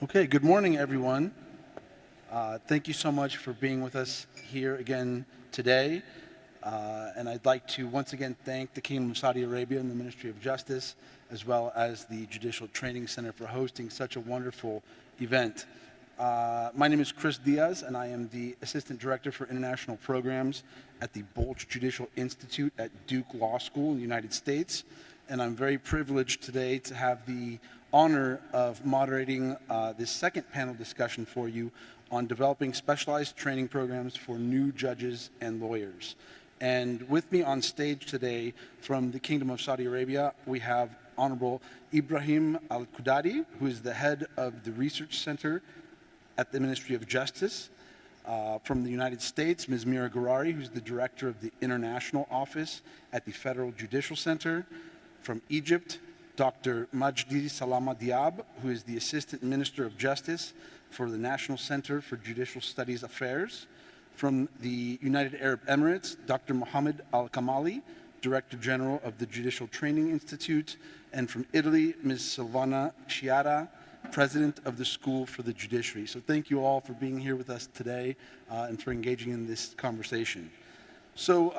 Okay, good morning, everyone. Thank you so much for being with us here again today. And I'd like to once again thank the Kingdom of Saudi Arabia and the Ministry of Justice, as well as the Judicial Training Center for hosting such a wonderful event. My name is Chris Diaz, and I am the Assistant Director for International Programs at the Bolch Judicial Institute at Duke Law School in the United States. And I'm very privileged today to have the honor of moderating this second panel discussion for you on developing specialized training programs for new judges and lawyers. And with me on stage today from the Kingdom of Saudi Arabia, we have Honorable Ibrahim Al-Qudadi, who is the head of the Research Center at the Ministry of Justice. From the United States, Ms. Mira Garari, who's the director of the International Office at the Federal Judicial Center. From Egypt, Dr. Majdi Salama Diab, who is the Assistant Minister of Justice for the National Center for Judicial Studies Affairs. From the United Arab Emirates, Dr. Mohammed Al-Kamali, Director General of the Judicial Training Institute. And from Italy, Ms. Silvana Sciarra, President of the School for the Judiciary. So thank you all for being here with us today and for engaging in this conversation. So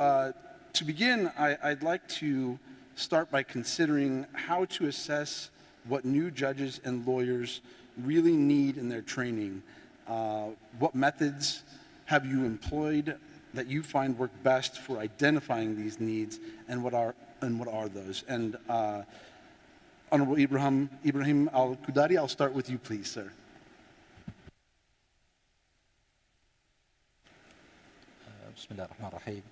to begin, I'd like to start by considering how to assess what new judges and lawyers really need in their training. What methods have you employed that you find work best for identifying these needs, and what are those? And Honorable Ibrahim Al-Qudadi, I'll start with you, please, sir. بسم الله الرحمن الرحيم.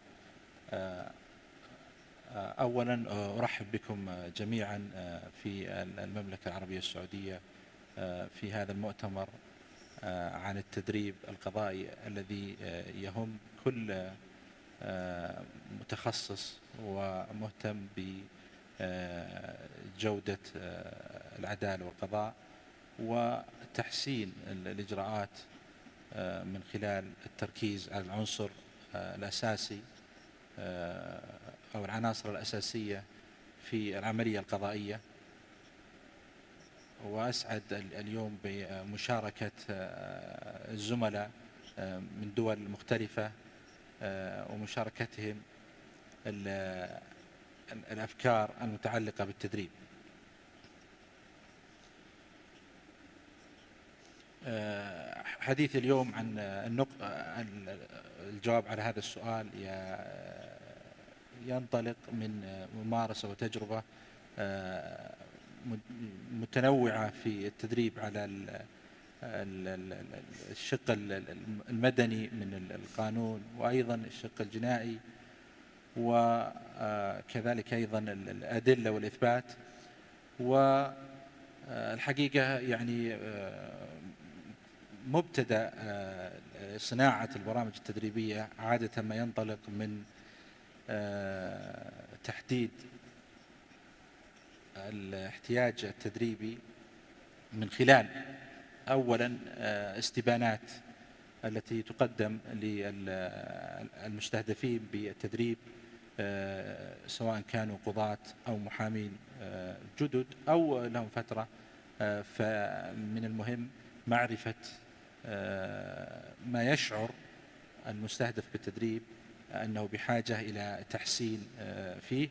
أولا أرحب بكم جميعا في المملكة العربية السعودية في هذا المؤتمر عن التدريب القضائي الذي يهم كل متخصص ومهتم بجودة العدالة والقضاء وتحسين الإجراءات من خلال التركيز على العنصر الأساسي أو العناصر الأساسية في العملية القضائية. وأسعد اليوم بمشاركة الزملاء من دول مختلفة ومشاركتهم الأفكار المتعلقة بالتدريب. حديث اليوم عن الجواب على هذا السؤال ينطلق من ممارسة وتجربة متنوعة في التدريب على الشق المدني من القانون، وأيضا الشق الجنائي، وكذلك أيضا الأدلة والإثبات. والحقيقة يعني مبتدأ صناعة البرامج التدريبية عادة ما ينطلق من تحديد الاحتياج التدريبي من خلال أولا استبانات التي تقدم للمستهدفين بالتدريب، سواء كانوا قضاة أو محامين جدد أو لهم فترة. فمن المهم معرفة ما يشعر المستهدف بالتدريب أنه بحاجة إلى تحسين فيه.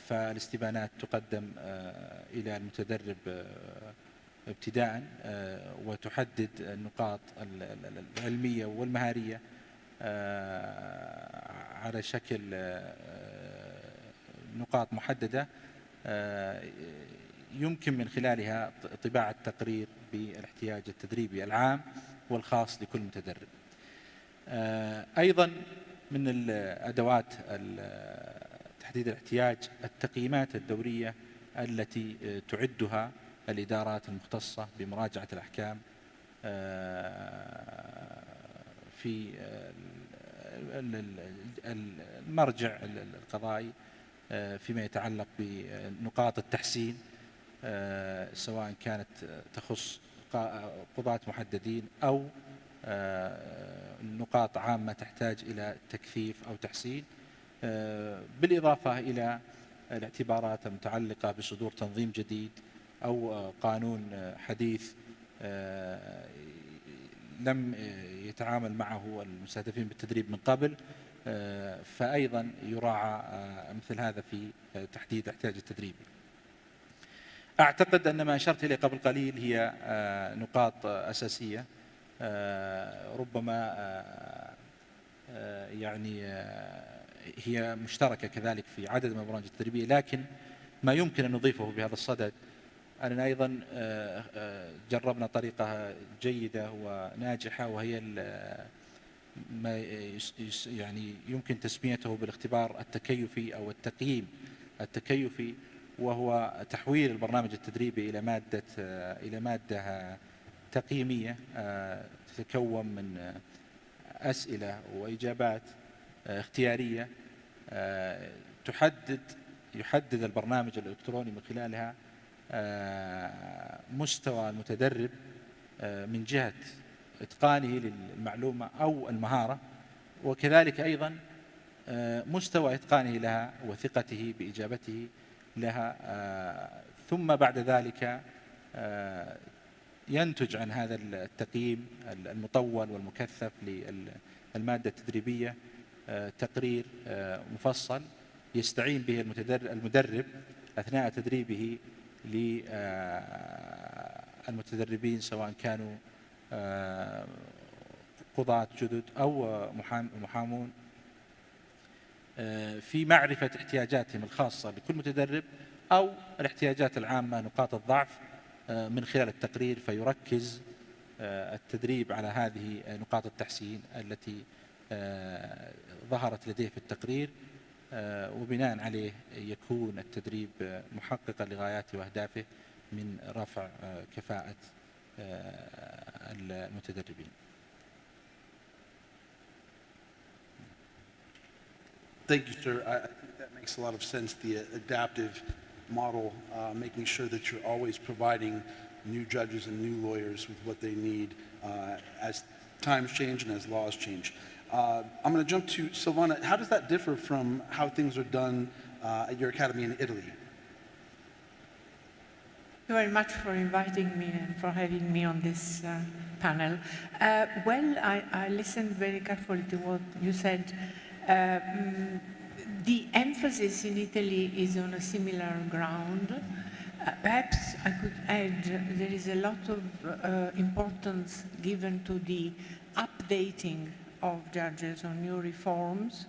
فالاستبانات تقدم إلى المتدرب ابتداء وتحدد النقاط العلمية والمهارية على شكل نقاط محددة يمكن من خلالها طباعة تقرير بالاحتياج التدريبي العام والخاص لكل متدرب. أيضا من الأدوات تحديد الاحتياج التقييمات الدورية التي تعدها الإدارات المختصة بمراجعة الأحكام في المرجع القضائي فيما يتعلق بنقاط التحسين، سواء كانت تخص قضاة محددين أو نقاط عامة تحتاج إلى تكثيف أو تحسين، بالإضافة إلى الاعتبارات المتعلقة بصدور تنظيم جديد أو قانون حديث لم يتعامل معه المستهدفين بالتدريب من قبل، فأيضا يراعى مثل هذا في تحديد احتياج التدريب. أعتقد أن ما أشرت إليه قبل قليل هي نقاط أساسية ربما يعني هي مشتركة كذلك في عدد من البرامج التدريبية، لكن ما يمكن أن نضيفه بهذا الصدد أننا أيضا جربنا طريقة جيدة وناجحة، وهي ما يعني يمكن تسميته بالاختبار التكيفي أو التقييم التكيفي، وهو تحويل البرنامج التدريبي إلى مادة تقييمية تتكون من أسئلة وإجابات اختيارية يحدد البرنامج الإلكتروني من خلالها مستوى المتدرب من جهة إتقانه للمعلومة أو المهارة، وكذلك أيضا مستوى إتقانه لها وثقته بإجابته لها. ثم بعد ذلك ينتج عن هذا التقييم المطول والمكثف للمادة التدريبية تقرير مفصل يستعين به المدرب أثناء تدريبه للمتدربين، سواء كانوا قضاة جدد أو محامون، في معرفة احتياجاتهم الخاصة لكل متدرب أو الاحتياجات العامة، نقاط الضعف من خلال التقرير، فيركز التدريب على هذه نقاط التحسين التي ظهرت لديه في التقرير، وبناء عليه يكون التدريب محققا لغاياته وأهدافه من رفع كفاءة المتدربين. Thank you, sir. I think that makes a lot of sense, the adaptive model, making sure that you're always providing new judges and new lawyers with what they need as times change and as laws change. I'm going to jump to Silvana. How does that differ from how things are done at your academy in Italy? Thank you very much for inviting me and for having me on this panel. Well, I listened very carefully to what you said. The emphasis in Italy is on a similar ground. Perhaps I could add there is a lot of importance given to the updating of judges on new reforms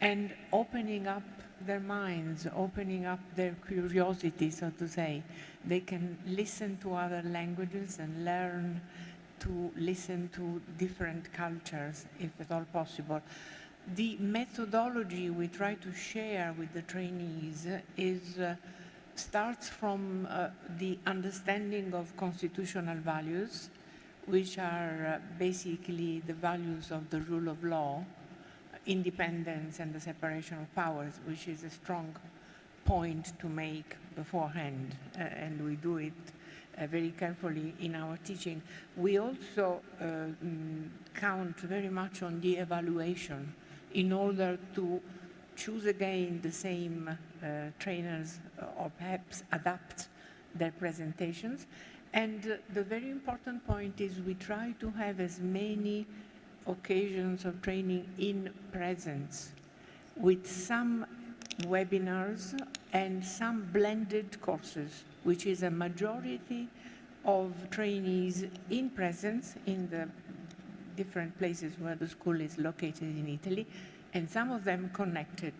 and opening up their minds, opening up their curiosity, so to say. They can listen to other languages and learn to listen to different cultures, if at all possible. The methodology we try to share with the trainees starts from the understanding of constitutional values, which are basically the values of the rule of law, independence and the separation of powers, which is a strong point to make beforehand, and we do it very carefully in our teaching. We also count very much on the evaluation in order to choose again the same trainers or perhaps adapt their presentations. And the very important point is we try to have as many occasions of training in presence, with some webinars and some blended courses, which is a majority of trainees in presence in the different places where the school is located in Italy, and some of them connected.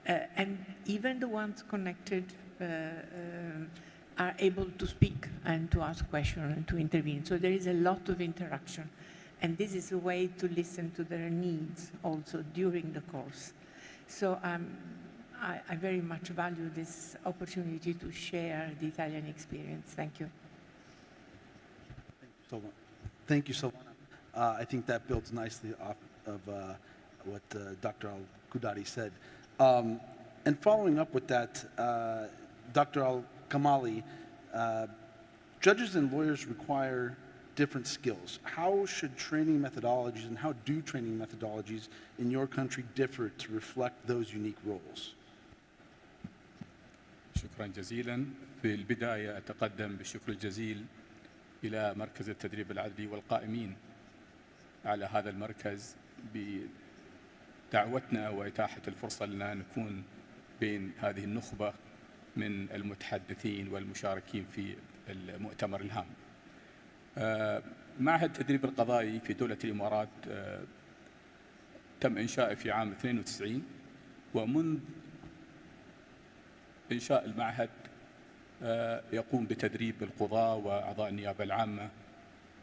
And even the ones connected are able to speak and to ask questions and to intervene. So there is a lot of interaction. And this is a way to listen to their needs also during the course. So I very much value this opportunity to share the Italian experience. Thank you. Thank you, Silvana. I think that builds nicely off of what Dr. Al-Qudari said. And following up with that, Dr. Al-Kamali, judges and lawyers require different skills. How should training methodologies and how do training methodologies in your country differ to reflect those unique roles? شكرا جزيلا. في البداية أتقدم بالشكر الجزيل إلى مركز التدريب العدلي والقائمين على هذا المركز بدعوتنا وإتاحة الفرصة لنا نكون بين هذه النخبة من المتحدثين والمشاركين في المؤتمر الهام. معهد التدريب القضائي في دولة الإمارات تم إنشائه في عام 92، ومنذ إنشاء المعهد يقوم بتدريب القضاة وأعضاء النيابة العامة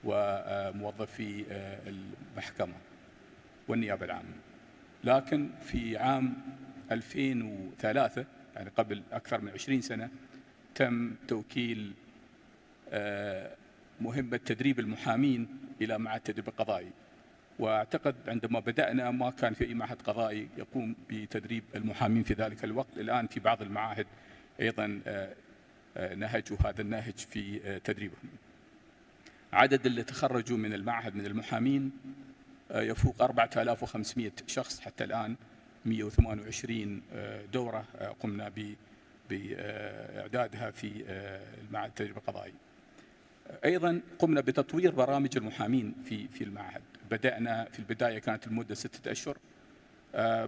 وموظفي المحكمة والنيابة العامة. لكن في عام 2003، يعني قبل أكثر من 20 سنة، تم توكيل مهمة تدريب المحامين إلى معهد التدريب القضائي. وأعتقد عندما بدأنا ما كان في أي معهد قضائي يقوم بتدريب المحامين في ذلك الوقت. الآن في بعض المعاهد أيضا نهجوا هذا النهج في تدريبهم. عدد اللي تخرجوا من المعهد من المحامين يفوق 4500 شخص حتى الآن. 128 دورة قمنا بإعدادها في المعهد التدريب القضائي. أيضا قمنا بتطوير برامج المحامين في المعهد. بدأنا في البداية كانت المدة 6 أشهر،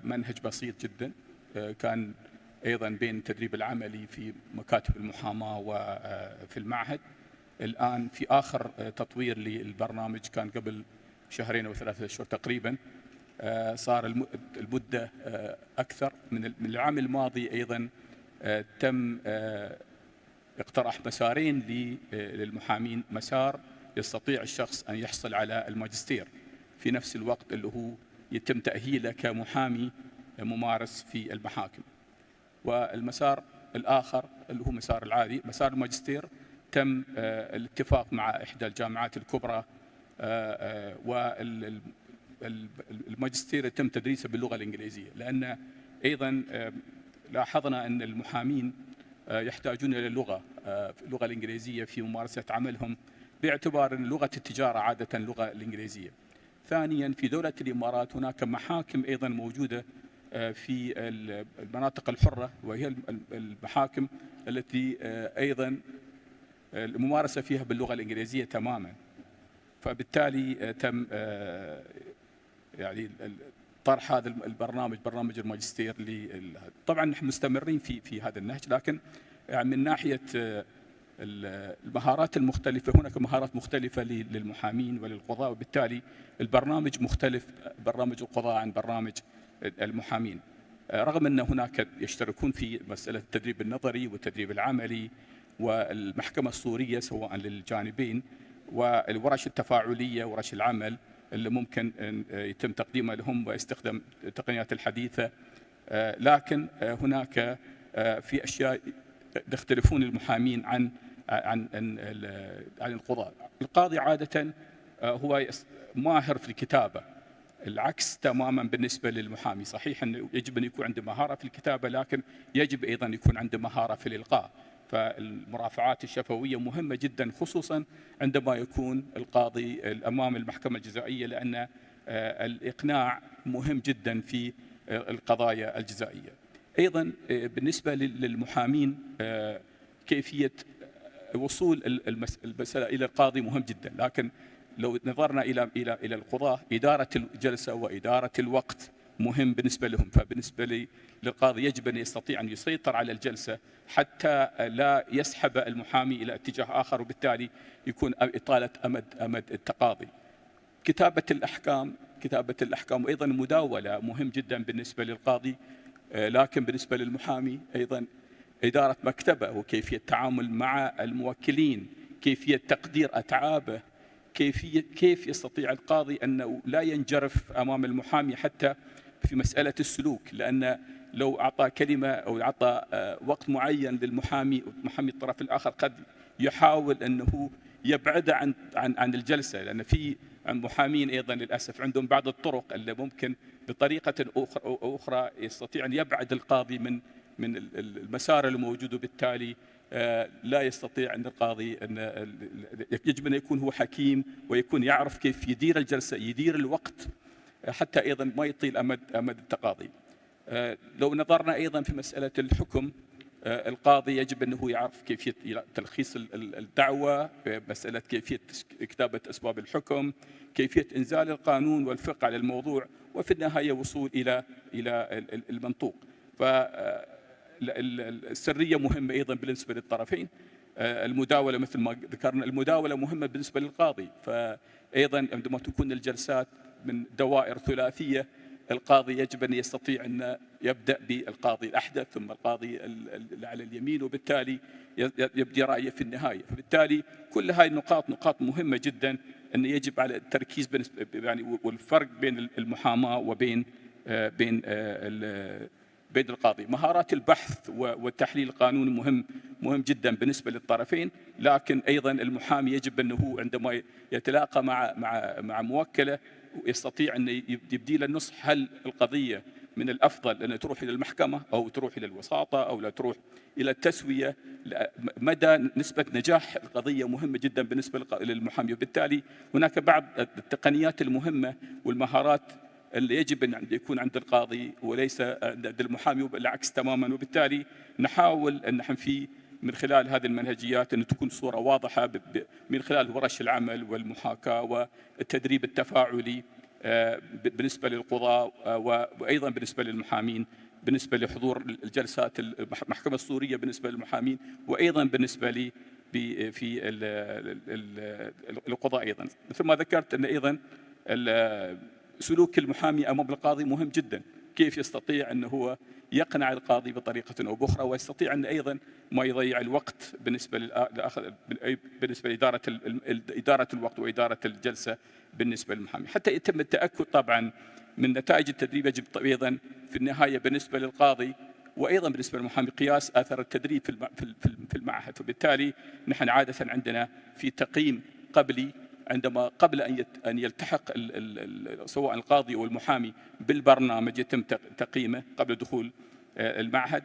منهج بسيط جدا، كان أيضا بين التدريب العملي في مكاتب المحاماة وفي المعهد. الآن في آخر تطوير للبرنامج كان قبل 2 أو 3 أشهر تقريبا، صار المدة أكثر. من العام الماضي أيضا تم اقترح مسارين للمحامين: مسار يستطيع الشخص أن يحصل على الماجستير في نفس الوقت اللي هو يتم تأهيله كمحامي ممارس في المحاكم، والمسار الآخر اللي هو مسار العادي، مسار الماجستير، تم الاتفاق مع إحدى الجامعات الكبرى، والماجستير يتم تدريسه باللغة الإنجليزية، لأن أيضا لاحظنا أن المحامين يحتاجون إلى اللغة الإنجليزية في ممارسة عملهم، باعتبار أن لغة التجارة عادة اللغة الإنجليزية. ثانيا، في دولة الإمارات هناك محاكم أيضا موجودة في المناطق الحرة، وهي المحاكم التي أيضا الممارسة فيها باللغة الإنجليزية تماما. فبالتالي تم يعني طرح هذا البرنامج، برنامج الماجستير. طبعا نحن مستمرين في هذا النهج، لكن يعني من ناحية المهارات المختلفة هناك مهارات مختلفة للمحامين وللقضاء، وبالتالي البرنامج مختلف، برنامج القضاء عن برنامج المحامين، رغم أن هناك يشتركون في مسألة التدريب النظري والتدريب العملي والمحكمة الصورية سواء للجانبين، والورش التفاعلية ورش العمل اللي ممكن يتم تقديمها لهم واستخدام التقنيات الحديثة. لكن هناك في أشياء يختلفون المحامين عن القضاة. القاضي عادة هو ماهر في الكتابة، العكس تماما بالنسبة للمحامي. صحيح أنه يجب أن يكون عنده مهارة في الكتابة، لكن يجب أيضا يكون عنده مهارة في الإلقاء. فالمرافعات الشفوية مهمة جدا، خصوصا عندما يكون القاضي أمام المحكمة الجزائية، لأن الإقناع مهم جدا في القضايا الجزائية. أيضا بالنسبة للمحامين كيفية وصول المسألة إلى القاضي مهم جدا، لكن لو نظرنا إلى القضاة، إدارة الجلسة وإدارة الوقت مهم بالنسبة لهم. فبالنسبة للقاضي يجب أن يستطيع أن يسيطر على الجلسة حتى لا يسحب المحامي إلى اتجاه آخر، وبالتالي يكون إطالة أمد التقاضي. كتابة الأحكام وأيضا المداولة مهم جدا بالنسبة للقاضي، لكن بالنسبة للمحامي أيضا إدارة مكتبه وكيفية التعامل مع الموكلين، كيفية تقدير أتعابه، كيف يستطيع القاضي أنه لا ينجرف أمام المحامي حتى في مسألة السلوك، لأن لو أعطى كلمة أو أعطى وقت معين للمحامي، محامي الطرف الآخر قد يحاول أنه يبعد عن الجلسة، لأن في محامين أيضا للأسف عندهم بعض الطرق اللي ممكن بطريقة أخرى يستطيع أن يبعد القاضي من المسار الموجود، وبالتالي لا يستطيع أن القاضي يجب أن يكون هو حكيم ويكون يعرف كيف يدير الجلسة، يدير الوقت، حتى أيضا ما يطيل أمد التقاضي. لو نظرنا أيضا في مسألة الحكم، القاضي يجب أنه يعرف كيفية تلخيص الدعوة، مسألة كيفية كتابة أسباب الحكم، كيفية إنزال القانون والفقه على الموضوع، وفي النهاية وصول إلى المنطوق. فالسرية مهمة أيضا بالنسبة للطرفين. المداولة مثل ما ذكرنا، المداولة مهمة بالنسبة للقاضي، فأيضا عندما تكون الجلسات من دوائر ثلاثية، القاضي يجب أن يستطيع أن يبدأ بالقاضي الأحدث ثم القاضي اللي على اليمين، وبالتالي يبدي رأيه في النهاية. فبالتالي كل هذه النقاط نقاط مهمة جدا، أن يجب على التركيز يعني والفرق بين المحاماة وبين بين القاضي. مهارات البحث والتحليل القانوني مهم جدا بالنسبة للطرفين، لكن أيضا المحامي يجب أنه عندما يتلاقى مع موكله يستطيع أن يبدي له النصح، هل القضية من الأفضل أن تروح إلى المحكمة أو تروح إلى الوساطة أو لا تروح إلى التسوية. مدى نسبة نجاح القضية مهمة جدا بالنسبة للمحامي، وبالتالي هناك بعض التقنيات المهمة والمهارات اللي يجب أن يكون عند القاضي وليس عند المحامي، وبالعكس تماما. وبالتالي نحاول أن نحن من خلال هذه المنهجيات أن تكون صورة واضحة من خلال ورش العمل والمحاكاة والتدريب التفاعلي بالنسبة للقضاء، وأيضا بالنسبة للمحامين، بالنسبة لحضور الجلسات المحكمة السورية بالنسبة للمحامين، وأيضا بالنسبة لي في القضاء. أيضا مثل ما ذكرت أن أيضا سلوك المحامي أمام القاضي مهم جدا، كيف يستطيع أنه هو يقنع القاضي بطريقة أو بأخرى، ويستطيع أن أيضا ما يضيع الوقت بالنسبة لإدارة الوقت وإدارة الجلسة بالنسبة للمحامي، حتى يتم التأكد طبعا من نتائج التدريب. يجب أيضا في النهاية بالنسبة للقاضي وأيضا بالنسبة للمحامي قياس آثار التدريب في المعهد. فبالتالي نحن عادة عندنا في تقييم قبلي، قبل أن يلتحق سواء القاضي أو المحامي بالبرنامج يتم تقييمه قبل دخول المعهد،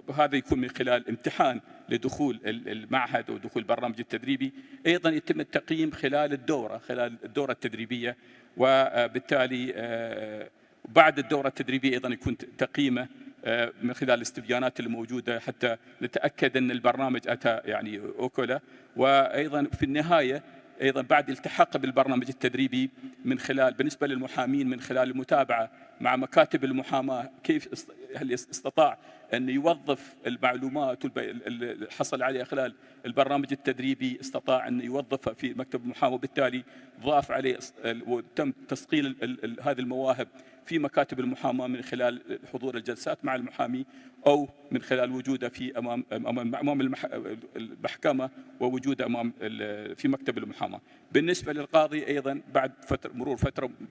وهذا يكون من خلال امتحان لدخول المعهد أو دخول البرنامج التدريبي. أيضا يتم التقييم خلال الدورة التدريبية، وبالتالي بعد الدورة التدريبية أيضا يكون تقييمه من خلال الاستبيانات الموجودة حتى نتأكد أن البرنامج أتى يعني أكله. وأيضا في النهاية أيضا بعد التحاقه بالبرنامج التدريبي من خلال بالنسبة للمحامين من خلال المتابعة مع مكاتب المحاماة، هل استطاع أن يوظف المعلومات اللي حصل عليها خلال البرنامج التدريبي، استطاع أن يوظفها في مكتب المحاماة، وبالتالي ضاف عليه وتم تصقيل هذه المواهب في مكاتب المحاماة من خلال حضور الجلسات مع المحامي أو من خلال وجوده في أمام المحكمة ووجوده في مكتب المحاماة. بالنسبة للقاضي أيضا بعد مرور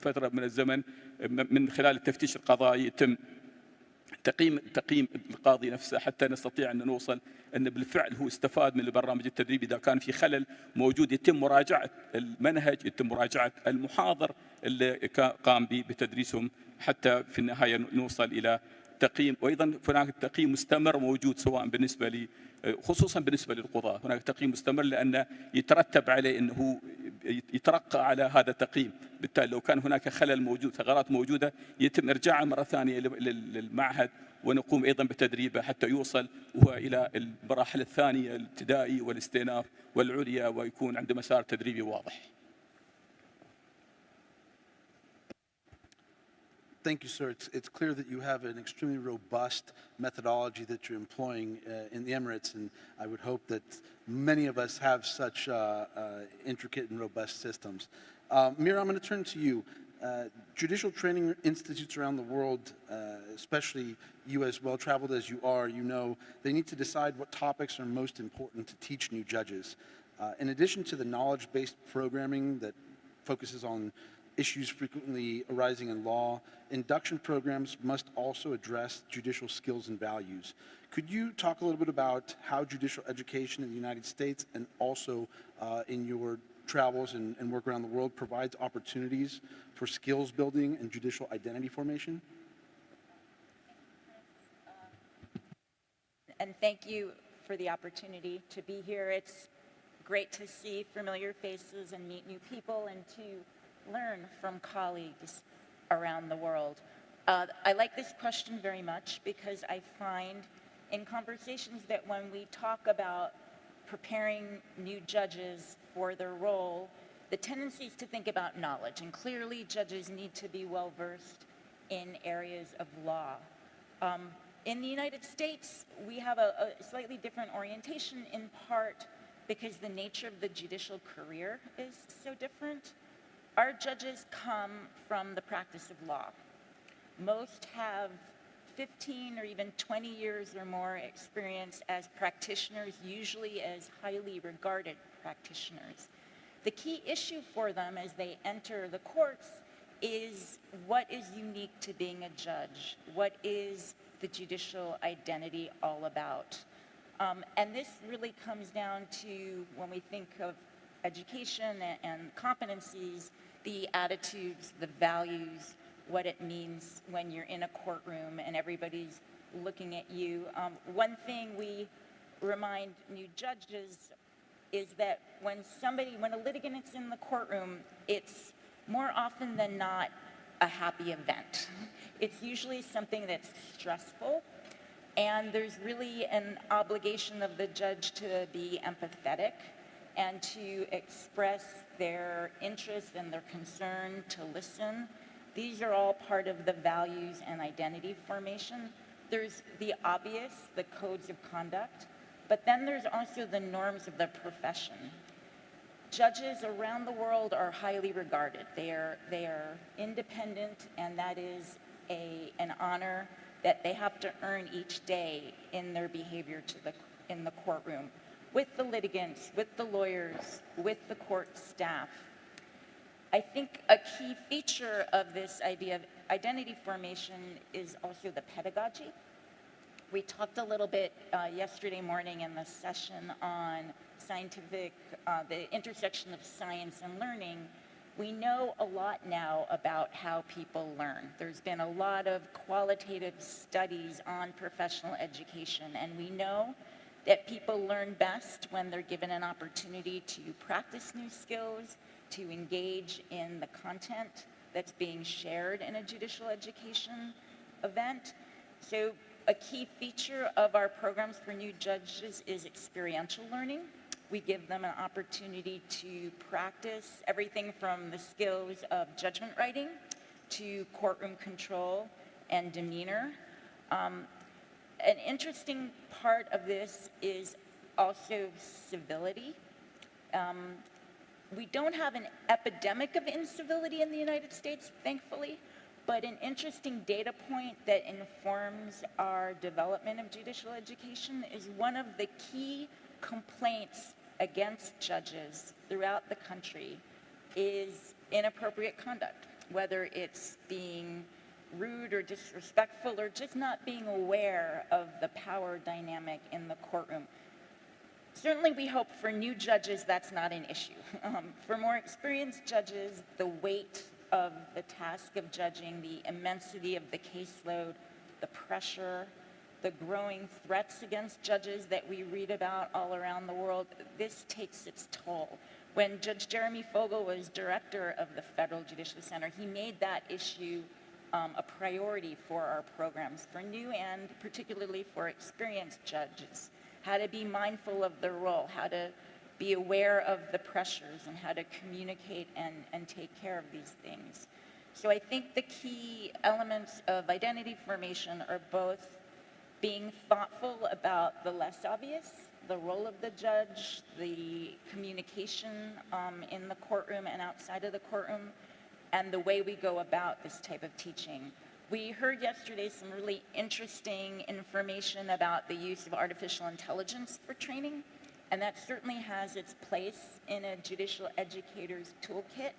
فترة من الزمن من خلال التفتيش القضائي يتم تقييم القاضي نفسه حتى نستطيع أن نوصل أن بالفعل هو استفاد من البرنامج التدريبي. إذا كان في خلل موجود يتم مراجعة المنهج، يتم مراجعة المحاضر اللي قام بتدريسهم حتى في النهاية نوصل إلى تقييم. وأيضا هناك تقييم مستمر موجود سواء بالنسبة خصوصا بالنسبة للقضاة، هناك تقييم مستمر لأن يترتب عليه أنه يترقى على هذا التقييم. بالتالي لو كان هناك خلل موجود، ثغرات موجودة، يتم إرجاعه مرة ثانية للمعهد ونقوم أيضا بتدريبه حتى يوصل هو إلى المراحل الثانية الابتدائي والاستئناف والعليا، ويكون عنده مسار تدريبي واضح. Thank you, sir. It's clear that you have an extremely robust methodology that you're employing in the Emirates, and I would hope that many of us have such intricate and robust systems. Mira, I'm going to turn to you. Judicial training institutes around the world, especially you as well-traveled as you are, you know, they need to decide what topics are most important to teach new judges. In addition to the knowledge-based programming that focuses on issues frequently arising in law, induction programs must also address judicial skills and values. Could you talk a little bit about how judicial education in the United States and also in your travels and work around the world provides opportunities for skills building and judicial identity formation? And thank you for the opportunity to be here. It's great to see familiar faces and meet new people and to learn from colleagues around the world. I like this question very much because I find in conversations that when we talk about preparing new judges for their role, the tendency is to think about knowledge, and clearly judges need to be well-versed in areas of law. In the United States, we have a slightly different orientation, in part because the nature of the judicial career is so different. Our judges come from the practice of law. Most have 15 or even 20 years or more experience as practitioners, usually as highly regarded practitioners. The key issue for them as they enter the courts is what is unique to being a judge? What is the judicial identity all about? And this really comes down to, when we think of education and competencies, the attitudes, the values, what it means when you're in a courtroom and everybody's looking at you. One thing we remind new judges is that when a litigant is in the courtroom, it's more often than not a happy event. It's usually something that's stressful, and there's really an obligation of the judge to be empathetic and to express their interest and their concern, to listen. These are all part of the values and identity formation. There's the obvious, the codes of conduct, but then there's also the norms of the profession. Judges around the world are highly regarded. They are independent, and that is an honor that they have to earn each day in their behavior in the courtroom, with the litigants, with the lawyers, with the court staff. I think a key feature of this idea of identity formation is also the pedagogy. We talked a little bit yesterday morning in the session on the intersection of science and learning. We know a lot now about how people learn. There's been a lot of qualitative studies on professional education, and we know that people learn best when they're given an opportunity to practice new skills, to engage in the content that's being shared in a judicial education event. So a key feature of our programs for new judges is experiential learning. We give them an opportunity to practice everything from the skills of judgment writing to courtroom control and demeanor. An interesting part of this is also civility. We don't have an epidemic of incivility in the United States, thankfully, but an interesting data point that informs our development of judicial education is one of the key complaints against judges throughout the country is inappropriate conduct, whether it's being rude or disrespectful or just not being aware of the power dynamic in the courtroom. Certainly we hope for new judges that's not an issue. For more experienced judges, the weight of the task of judging, the immensity of the caseload, the pressure, the growing threats against judges that we read about all around the world, this takes its toll. When Judge Jeremy Fogel was director of the Federal Judicial Center, he made that issue a priority for our programs, for new and particularly for experienced judges, how to be mindful of their role, how to be aware of the pressures, and how to communicate and take care of these things. So I think the key elements of identity formation are both being thoughtful about the less obvious, the role of the judge, the communication in the courtroom and outside of the courtroom, and the way we go about this type of teaching. We heard yesterday some really interesting information about the use of artificial intelligence for training, and that certainly has its place in a judicial educator's toolkit.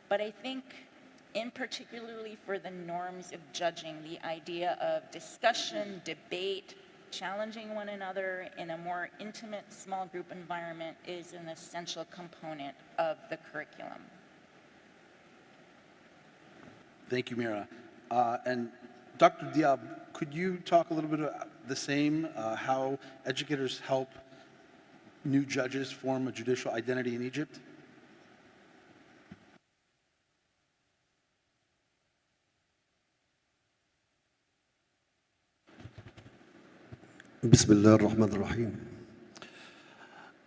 But I think, in particularly for the norms of judging, the idea of discussion, debate, challenging one another in a more intimate small group environment is an essential component of the curriculum. Thank you, Mira. And Dr. Diab, could you talk a little bit about the same, how educators help new judges form a judicial identity in Egypt? بسم الله الرحمن الرحيم.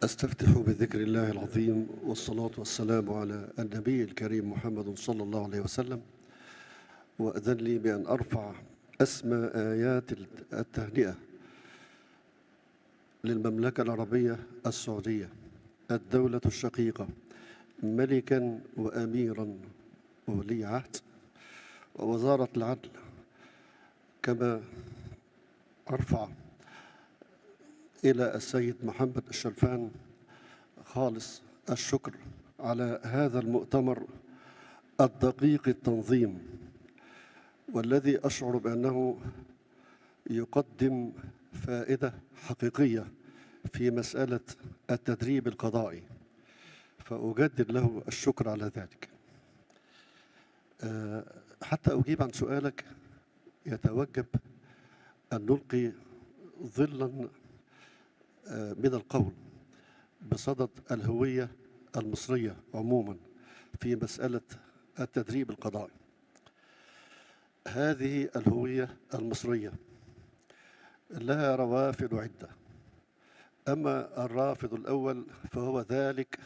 أستفتح بذكر الله العظيم والصلاة والسلام على النبي الكريم محمد صلى الله عليه وسلم. وأذن لي بأن أرفع أسمى آيات التهنئة للمملكة العربية السعودية الدولة الشقيقة ملكا وأميرا وولي عهد ووزارة العدل، كما أرفع إلى السيد محمد الشرفان خالص الشكر على هذا المؤتمر الدقيق التنظيم، والذي أشعر بأنه يقدم فائدة حقيقية في مسألة التدريب القضائي، فأجدد له الشكر على ذلك. حتى أجيب عن سؤالك يتوجب أن نلقي ظلاً من القول بصدد الهوية المصرية عموماً في مسألة التدريب القضائي. هذه الهوية المصرية لها روافد عدة، أما الرافد الأول فهو ذلك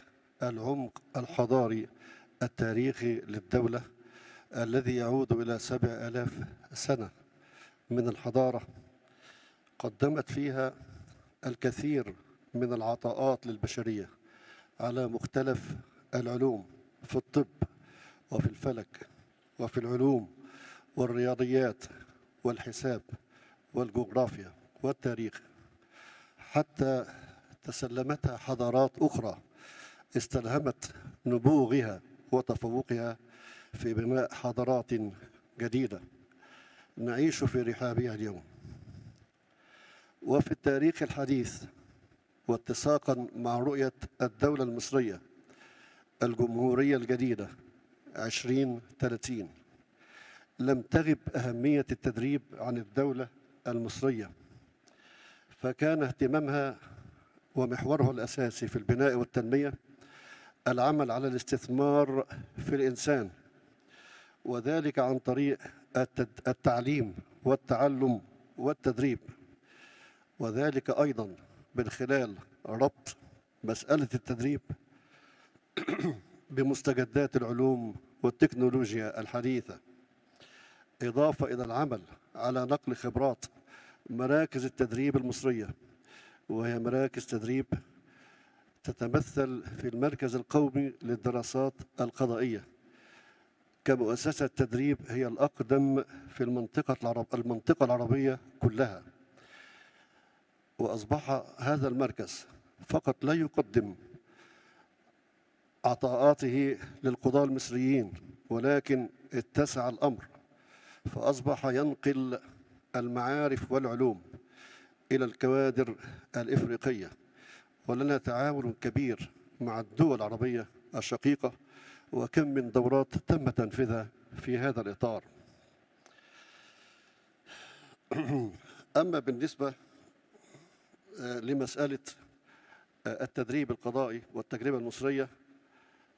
العمق الحضاري التاريخي للدولة الذي يعود إلى 7000 سنة من الحضارة، قدمت فيها الكثير من العطاءات للبشرية على مختلف العلوم، في الطب وفي الفلك وفي العلوم والرياضيات والحساب والجغرافيا والتاريخ، حتى تسلمتها حضارات أخرى استلهمت نبوغها وتفوقها في بناء حضارات جديدة نعيش في رحابها اليوم. وفي التاريخ الحديث واتساقا مع رؤية الدولة المصرية الجمهورية الجديدة 2030 لم تغب أهمية التدريب عن الدولة المصرية، فكان اهتمامها ومحورها الأساسي في البناء والتنمية العمل على الاستثمار في الإنسان، وذلك عن طريق التعليم والتعلم والتدريب، وذلك أيضا من خلال ربط مسألة التدريب بمستجدات العلوم والتكنولوجيا الحديثة، إضافة إلى العمل على نقل خبرات مراكز التدريب المصرية، وهي مراكز تدريب تتمثل في المركز القومي للدراسات القضائية كمؤسسة تدريب هي الأقدم في المنطقة العربية كلها. وأصبح هذا المركز فقط لا يقدم عطاءاته للقضاة المصريين، ولكن اتسع الأمر فأصبح ينقل المعارف والعلوم إلى الكوادر الإفريقية، ولنا تعاون كبير مع الدول العربية الشقيقة، وكم من دورات تم تنفيذها في هذا الإطار. أما بالنسبة لمسألة التدريب القضائي والتجربة المصرية،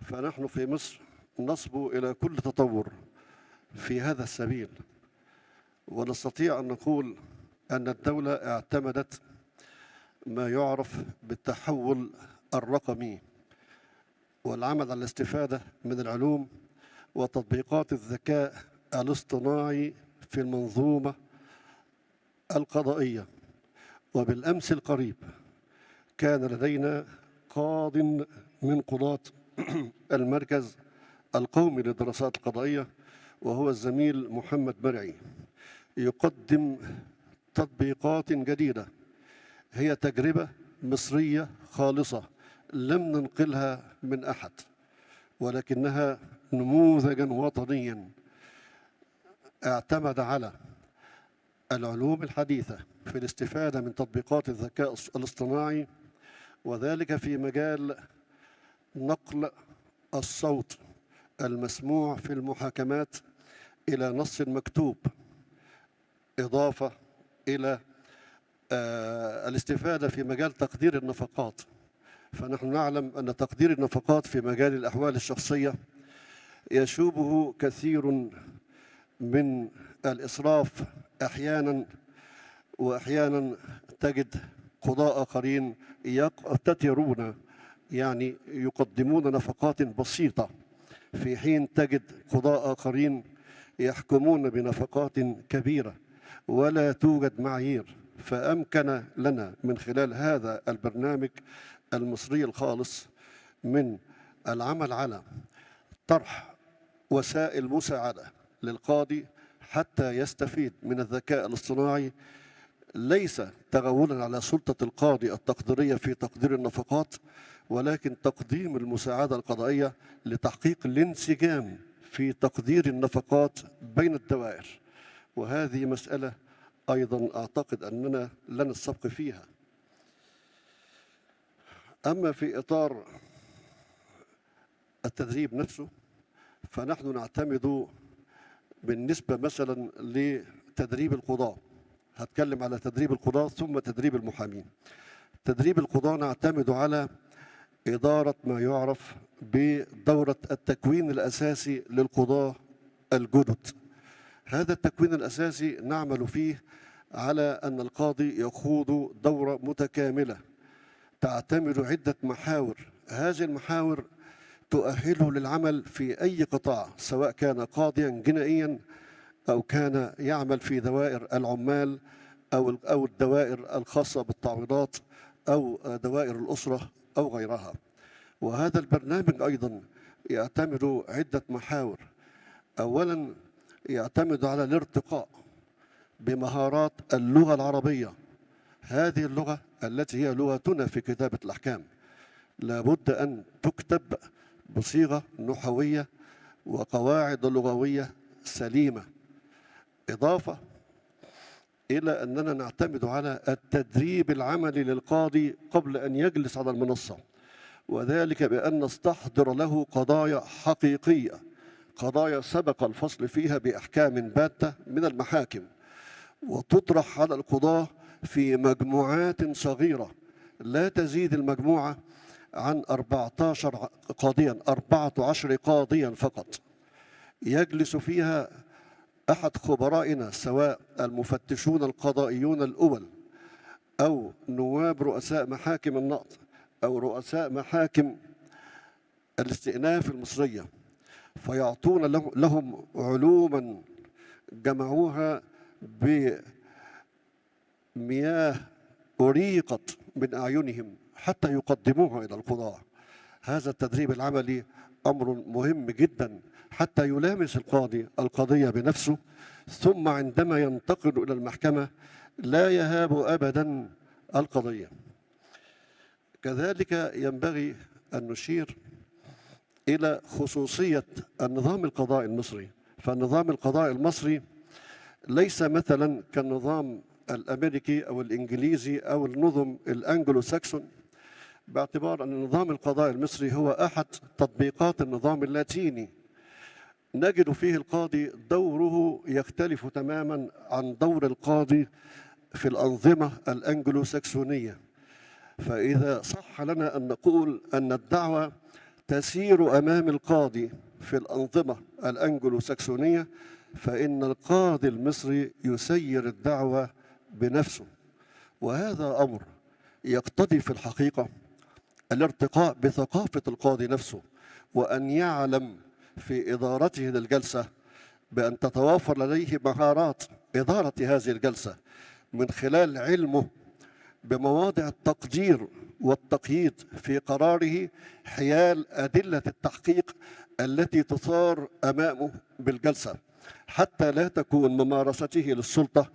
فنحن في مصر نصبو إلى كل تطور في هذا السبيل، ونستطيع أن نقول أن الدولة اعتمدت ما يعرف بالتحول الرقمي والعمل على الاستفادة من العلوم وتطبيقات الذكاء الاصطناعي في المنظومة القضائية. وبالأمس القريب كان لدينا قاض من قضاة المركز القومي للدراسات القضائية، وهو الزميل محمد مرعي، يقدم تطبيقات جديدة هي تجربة مصرية خالصة لم ننقلها من أحد، ولكنها نموذجا وطنيا اعتمد على العلوم الحديثة في الاستفادة من تطبيقات الذكاء الاصطناعي، وذلك في مجال نقل الصوت المسموع في المحاكمات إلى نص مكتوب، إضافة إلى الاستفادة في مجال تقدير النفقات. فنحن نعلم أن تقدير النفقات في مجال الأحوال الشخصية يشوبه كثير من الإسراف أحيانا، وأحيانا تجد قضاة آخرين يقتترون، يعني يقدمون نفقات بسيطة، في حين تجد قضاة آخرين يحكمون بنفقات كبيرة ولا توجد معايير. فأمكن لنا من خلال هذا البرنامج المصري الخالص من العمل على طرح وسائل مساعدة للقاضي حتى يستفيد من الذكاء الاصطناعي، ليس تغولا على سلطة القاضي التقديرية في تقدير النفقات، ولكن تقديم المساعدة القضائية لتحقيق الانسجام في تقدير النفقات بين الدوائر. وهذه مسألة أيضا أعتقد أننا لن السبق فيها. أما في إطار التدريب نفسه، فنحن نعتمد بالنسبة مثلا لتدريب القضاة، هتكلم على تدريب القضاة ثم تدريب المحامين. تدريب القضاة نعتمد على إدارة ما يعرف بدورة التكوين الأساسي للقضاة الجدد. هذا التكوين الأساسي نعمل فيه على أن القاضي يخوض دورة متكاملة تعتمد عدة محاور. هذه المحاور تؤهله للعمل في أي قطاع، سواء كان قاضيا جنائيا أو كان يعمل في دوائر العمال أو الدوائر الخاصة بالتعويضات أو دوائر الأسرة أو غيرها. وهذا البرنامج أيضا يعتمد عدة محاور. أولا يعتمد على الارتقاء بمهارات اللغة العربية. هذه اللغة التي هي لغتنا في كتابة الأحكام لابد أن تكتب بصيغة نحوية وقواعد لغوية سليمة، إضافة إلى أننا نعتمد على التدريب العملي للقاضي قبل أن يجلس على المنصة، وذلك بأن نستحضر له قضايا حقيقية، قضايا سبق الفصل فيها بأحكام باتة من المحاكم، وتطرح على القضاة في مجموعات صغيرة لا تزيد المجموعة عن 14 قاضيا، 14 قاضيا فقط، يجلس فيها أحد خبرائنا سواء المفتشون القضائيون الأول أو نواب رؤساء محاكم النقض أو رؤساء محاكم الاستئناف المصرية، فيعطون لهم علوما جمعوها بمياه أريقت من أعينهم حتى يقدموها إلى القضاة. هذا التدريب العملي أمر مهم جدا حتى يلامس القاضي القضية بنفسه، ثم عندما ينتقل إلى المحكمة لا يهاب أبدا القضية. كذلك ينبغي أن نشير إلى خصوصية النظام القضائي المصري. فالنظام القضائي المصري ليس مثلا كالنظام الأمريكي أو الإنجليزي أو النظم الأنجلو ساكسون، باعتبار أن النظام القضائي المصري هو أحد تطبيقات النظام اللاتيني. نجد فيه القاضي دوره يختلف تماما عن دور القاضي في الأنظمة الأنجلو ساكسونية. فإذا صح لنا أن نقول أن الدعوة تسير أمام القاضي في الأنظمة الأنجلو ساكسونية، فإن القاضي المصري يسير الدعوة بنفسه. وهذا أمر يقتضي في الحقيقة الارتقاء بثقافة القاضي نفسه، وأن يعلم في إدارته للجلسة بأن تتوافر لديه مهارات إدارة هذه الجلسة من خلال علمه بمواضع التقدير والتقييد في قراره حيال أدلة التحقيق التي تثار أمامه بالجلسة، حتى لا تكون ممارسته للسلطة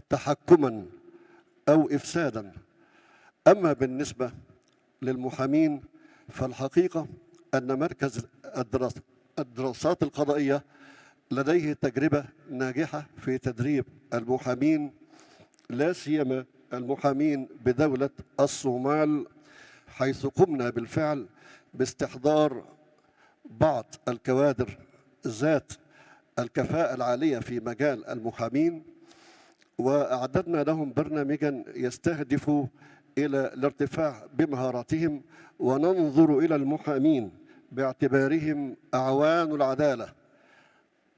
تحكما أو إفسادا. أما بالنسبة للمحامين فالحقيقة أن مركز الدراسات القضائية لديه تجربة ناجحة في تدريب المحامين، لا سيما المحامين بدولة الصومال، حيث قمنا بالفعل باستحضار بعض الكوادر ذات الكفاءة العالية في مجال المحامين، وأعددنا لهم برنامجا يستهدف إلى الارتفاع بمهاراتهم، وننظر إلى المحامين باعتبارهم أعوان العدالة،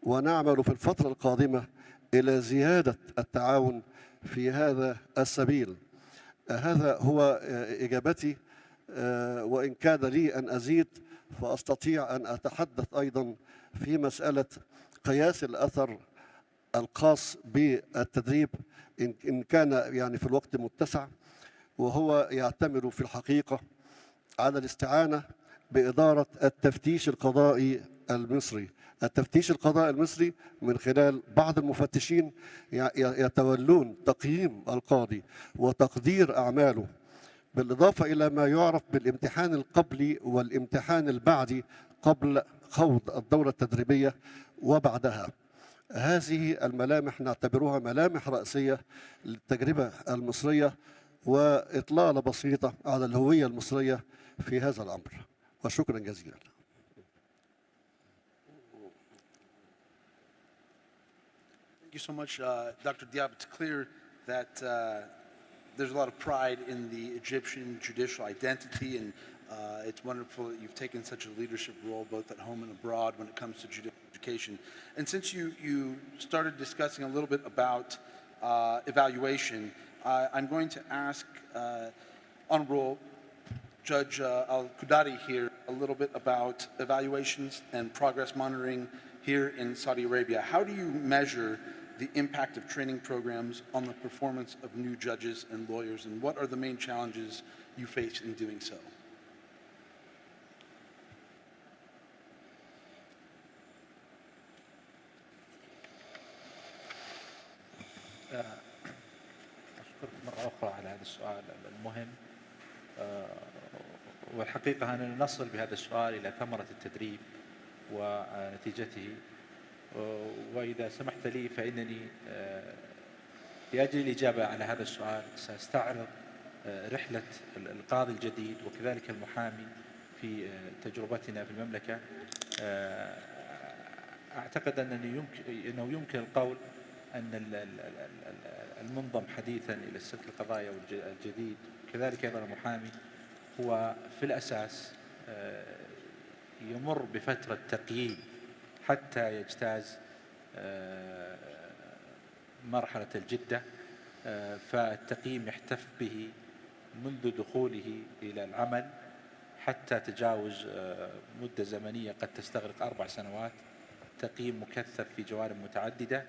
ونعمل في الفترة القادمة إلى زيادة التعاون في هذا السبيل. هذا هو إجابتي. وإن كان لي أن أزيد فأستطيع أن أتحدث أيضا في مسألة قياس الأثر الخاص بالتدريب إن كان يعني في الوقت متسع، وهو يعتمد في الحقيقة على الاستعانة بإدارة التفتيش القضائي المصري. التفتيش القضائي المصري من خلال بعض المفتشين يتولون تقييم القاضي وتقدير أعماله، بالإضافة إلى ما يعرف بالامتحان القبلي والامتحان البعدي قبل خوض الدورة التدريبية وبعدها. هذه الملامح نعتبرها ملامح رئيسية للتجربة المصرية وإطلالة بسيطة على الهوية المصرية في هذا الأمر، وشكرا جزيلا. Thank you so much, Dr. Diab. It's clear that there's a lot of pride in the Egyptian judicial identity, and it's wonderful that you've taken such a leadership role both at home and abroad when it comes to judicial education. And since you started discussing a little bit about evaluation, I'm going to ask Honorable Judge Al-Qudari here a little bit about evaluations and progress monitoring here in Saudi Arabia. How do you measure the impact of training programs on the performance of new judges and lawyers, and what are the main challenges you face in doing so? أشكرك مرة أخرى على هذا السؤال المهم، والحقيقة أن نصل بهذا السؤال إلى ثمرة التدريب ونتيجته. وإذا سمحت لي فإنني لأجل الإجابة على هذا السؤال سأستعرض رحلة القاضي الجديد وكذلك المحامي في تجربتنا في المملكة. أعتقد أنه يمكن القول أن المنضم حديثا إلى السلك القضائي الجديد كذلك أيضا المحامي هو في الأساس يمر بفترة تقييم حتى يجتاز مرحلة الجدة. فالتقييم يحتف به منذ دخوله إلى العمل حتى تجاوز مدة زمنية قد تستغرق 4 سنوات. تقييم مكثف في جوانب متعددة.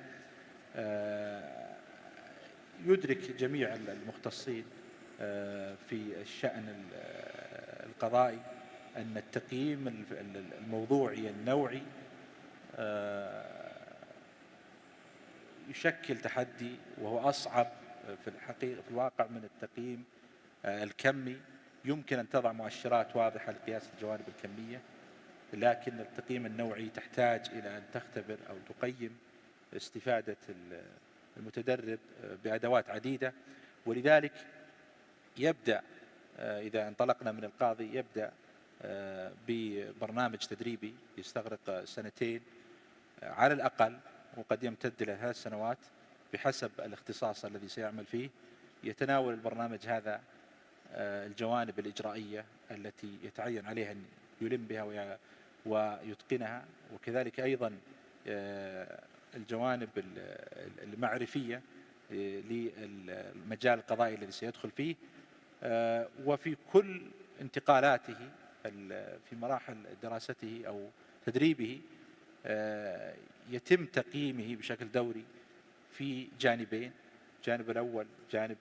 يدرك جميع المختصين في الشأن القضائي أن التقييم الموضوعي النوعي يشكل تحدي، وهو أصعب في الحقيقة في الواقع من التقييم الكمي. يمكن أن تضع مؤشرات واضحة لقياس الجوانب الكمية، لكن التقييم النوعي تحتاج إلى أن تختبر أو تقيم استفادة المتدرب بأدوات عديدة. ولذلك يبدأ إذا انطلقنا من القاضي يبدأ ببرنامج تدريبي يستغرق 2 سنين على الأقل، وقد يمتد إلى 3 سنوات بحسب الاختصاص الذي سيعمل فيه. يتناول البرنامج هذا الجوانب الإجرائية التي يتعين عليه أن يلم بها ويتقنها، وكذلك أيضا الجوانب المعرفية للمجال القضائي الذي سيدخل فيه. وفي كل انتقالاته في مراحل دراسته أو تدريبه يتم تقييمه بشكل دوري في جانبين. الجانب الأول جانب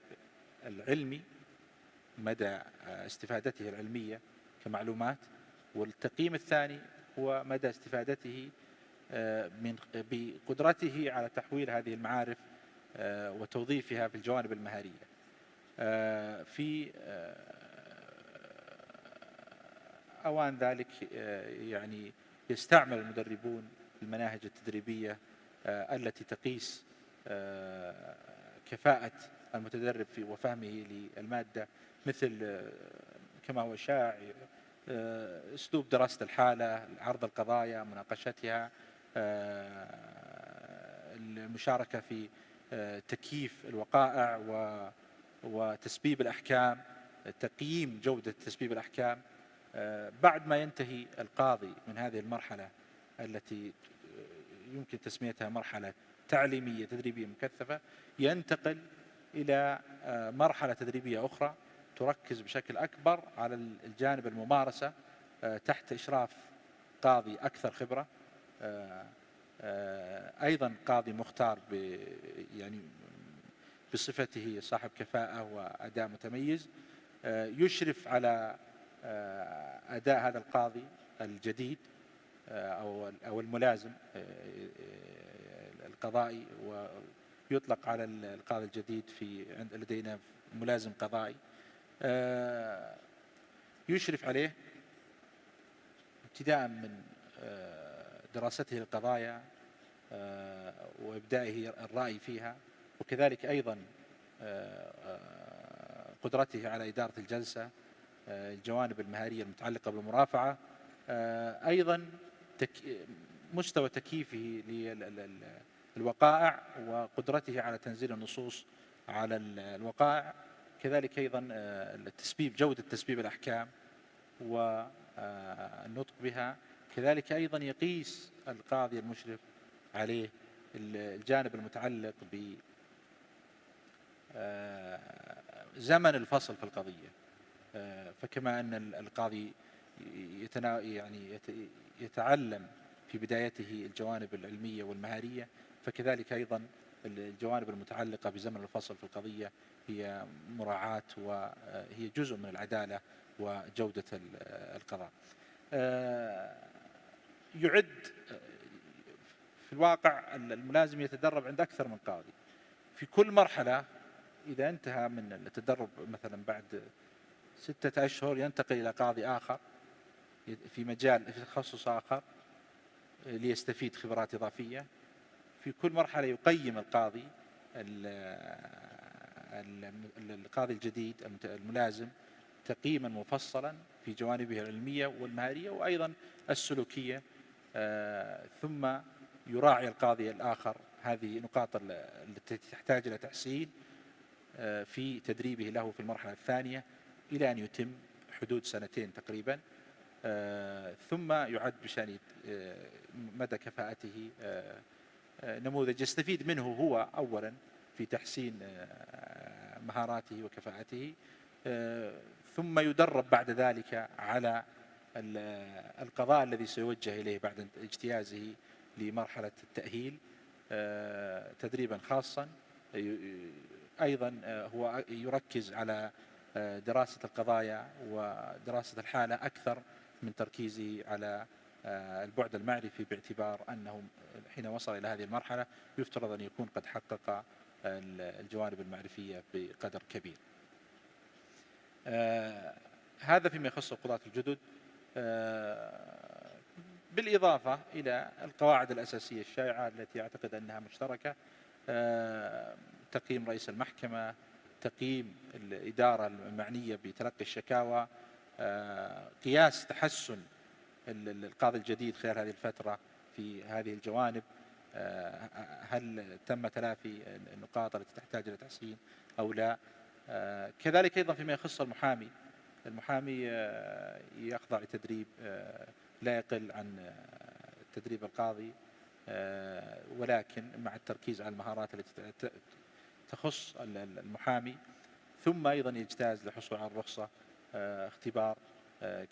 العلمي، مدى استفادته العلمية كمعلومات، والتقييم الثاني هو مدى استفادته بقدرته على تحويل هذه المعارف وتوظيفها في الجوانب المهارية. في أوان ذلك يعني يستعمل المدربون المناهج التدريبية التي تقيس كفاءة المتدرب في وفهمه للمادة، مثل كما هو شائع أسلوب دراسة الحالة، عرض القضايا، مناقشتها، المشاركة في تكييف الوقائع وتسبيب الأحكام، تقييم جودة تسبيب الأحكام. بعد ما ينتهي القاضي من هذه المرحلة التي يمكن تسميتها مرحلة تعليمية تدريبية مكثفة، ينتقل إلى مرحلة تدريبية أخرى تركز بشكل أكبر على الجانب الممارسة تحت إشراف قاضي أكثر خبرة، أيضا قاضي مختار يعني بصفته صاحب كفاءة وأداء متميز، يشرف على أداء هذا القاضي الجديد أو الملازم القضائي، ويطلق على القاضي الجديد لدينا ملازم قضائي، يشرف عليه ابتداء من دراسته للقضايا وإبدائه الرأي فيها، وكذلك أيضا قدرته على إدارة الجلسة، الجوانب المهارية المتعلقة بالمرافعة، أيضا مستوى تكييفه للوقائع وقدرته على تنزيل النصوص على الوقائع، كذلك أيضا جودة تسبيب الأحكام والنطق بها، كذلك أيضا يقيس القاضي المشرف عليه الجانب المتعلق بزمن الفصل في القضية، فكما أن القاضي يعني يتعلم في بدايته الجوانب العلمية والمهارية، فكذلك أيضا الجوانب المتعلقة بزمن الفصل في القضية هي مراعاة وهي جزء من العدالة وجودة القضاء. يعد في الواقع الملازم يتدرب عند أكثر من قاضي في كل مرحلة. إذا انتهى من التدرب مثلا بعد 6 أشهر ينتقل إلى قاضي آخر في تخصص آخر ليستفيد خبرات إضافية. في كل مرحلة يقيم القاضي الجديد الملازم تقييما مفصلا في جوانبه العلمية والمهارية وأيضا السلوكية، ثم يراعي القاضي الآخر هذه نقاط التي تحتاج إلى تحسين في تدريبه له في المرحلة الثانية إلى أن يتم حدود 2 تقريبا، ثم يعد بشأن مدى كفاءته نموذج يستفيد منه هو أولا في تحسين مهاراته وكفاءته، ثم يدرب بعد ذلك على القضاء الذي سيوجه إليه بعد اجتيازه لمرحلة التأهيل تدريبا خاصا. أيضا هو يركز على دراسة القضايا ودراسة الحالة أكثر من تركيزه على البعد المعرفي، باعتبار أنه حين وصل إلى هذه المرحلة يفترض أن يكون قد حقق الجوانب المعرفية بقدر كبير. هذا فيما يخص القضاة الجدد، بالإضافة إلى القواعد الأساسية الشائعة التي أعتقد أنها مشتركة: تقييم رئيس المحكمة، تقييم الإدارة المعنية بتلقي الشكاوى، قياس تحسن القاضي الجديد خلال هذه الفترة في هذه الجوانب، هل تم تلافي النقاط التي تحتاج إلى تحسين أو لا. كذلك أيضا فيما يخص المحامي يخضع لتدريب لا يقل عن تدريب القاضي، ولكن مع التركيز على المهارات التي تخص المحامي، ثم أيضا يجتاز للحصول على الرخصة اختبار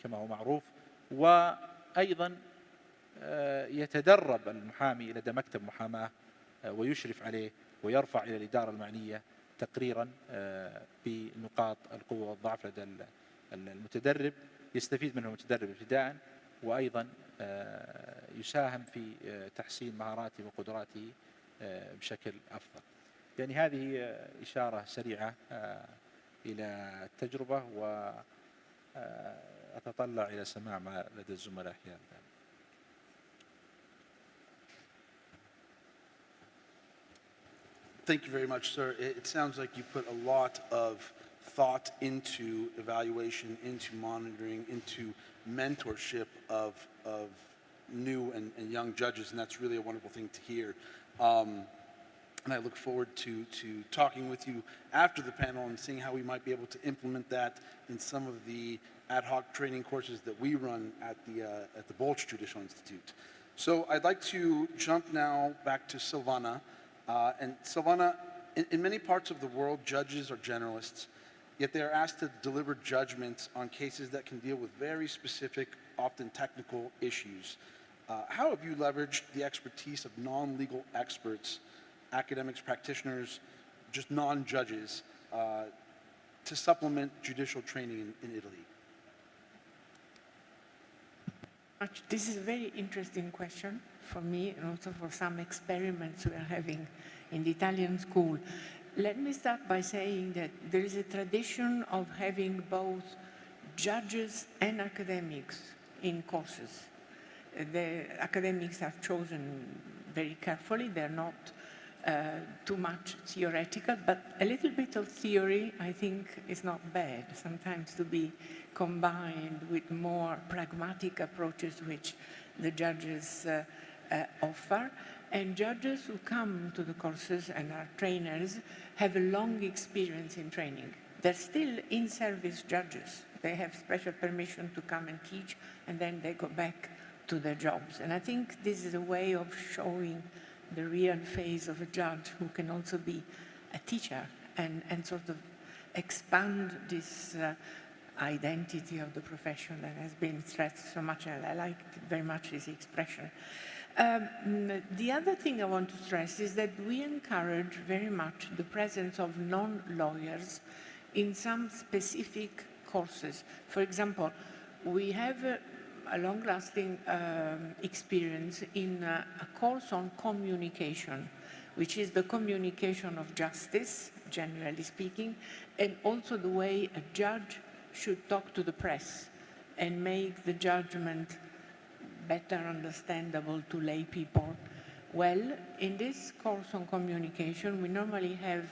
كما هو معروف، وأيضا يتدرب المحامي لدى مكتب محاماة ويشرف عليه ويرفع إلى الإدارة المعنية تقريرا بنقاط القوة والضعف لدى المتدرب، يستفيد منه المتدرب ابتداء، وأيضا يساهم في تحسين مهاراته وقدراته بشكل أفضل. يعني هذه إشارة سريعة إلى التجربة، وأتطلع إلى سماع ما لدى الزملاء حيال ذلك. Thank you very much, sir. It sounds like you put a lot of thought into evaluation, into monitoring, into mentorship of new and young judges, and that's really a wonderful thing to hear. And I look forward to talking with you after the panel and seeing how we might be able to implement that in some of the ad hoc training courses that we run at the Bolch Judicial Institute. So I'd like to jump now back to Silvana. And Silvana, In many parts of the world, judges are generalists, yet they are asked to deliver judgments on cases that can deal with very specific, often technical issues. How have you leveraged the expertise of non-legal experts, academics, practitioners, just non-judges, to supplement judicial training in Italy? This is a very interesting question for me and also for some experiments we are having in the Italian school. Let me start by saying that there is a tradition of having both judges and academics in courses. The academics are chosen very carefully. They're not too much theoretical, but a little bit of theory, I think, is not bad sometimes to be combined with more pragmatic approaches which the judges offer. And judges who come to the courses and are trainers have a long experience in training. They're still in-service judges. They have special permission to come and teach, and then they go back to their jobs. And I think this is a way of showing the real face of a judge who can also be a teacher and sort of expand this identity of the profession that has been stressed so much. And I like very much this expression. The other thing I want to stress is that we encourage very much the presence of non-lawyers in some specific courses. For example, we have a long-lasting experience in a course on communication, which is the communication of justice, generally speaking, and also the way a judge should talk to the press and make the judgment better understandable to lay people. Well, in this course on communication, we normally have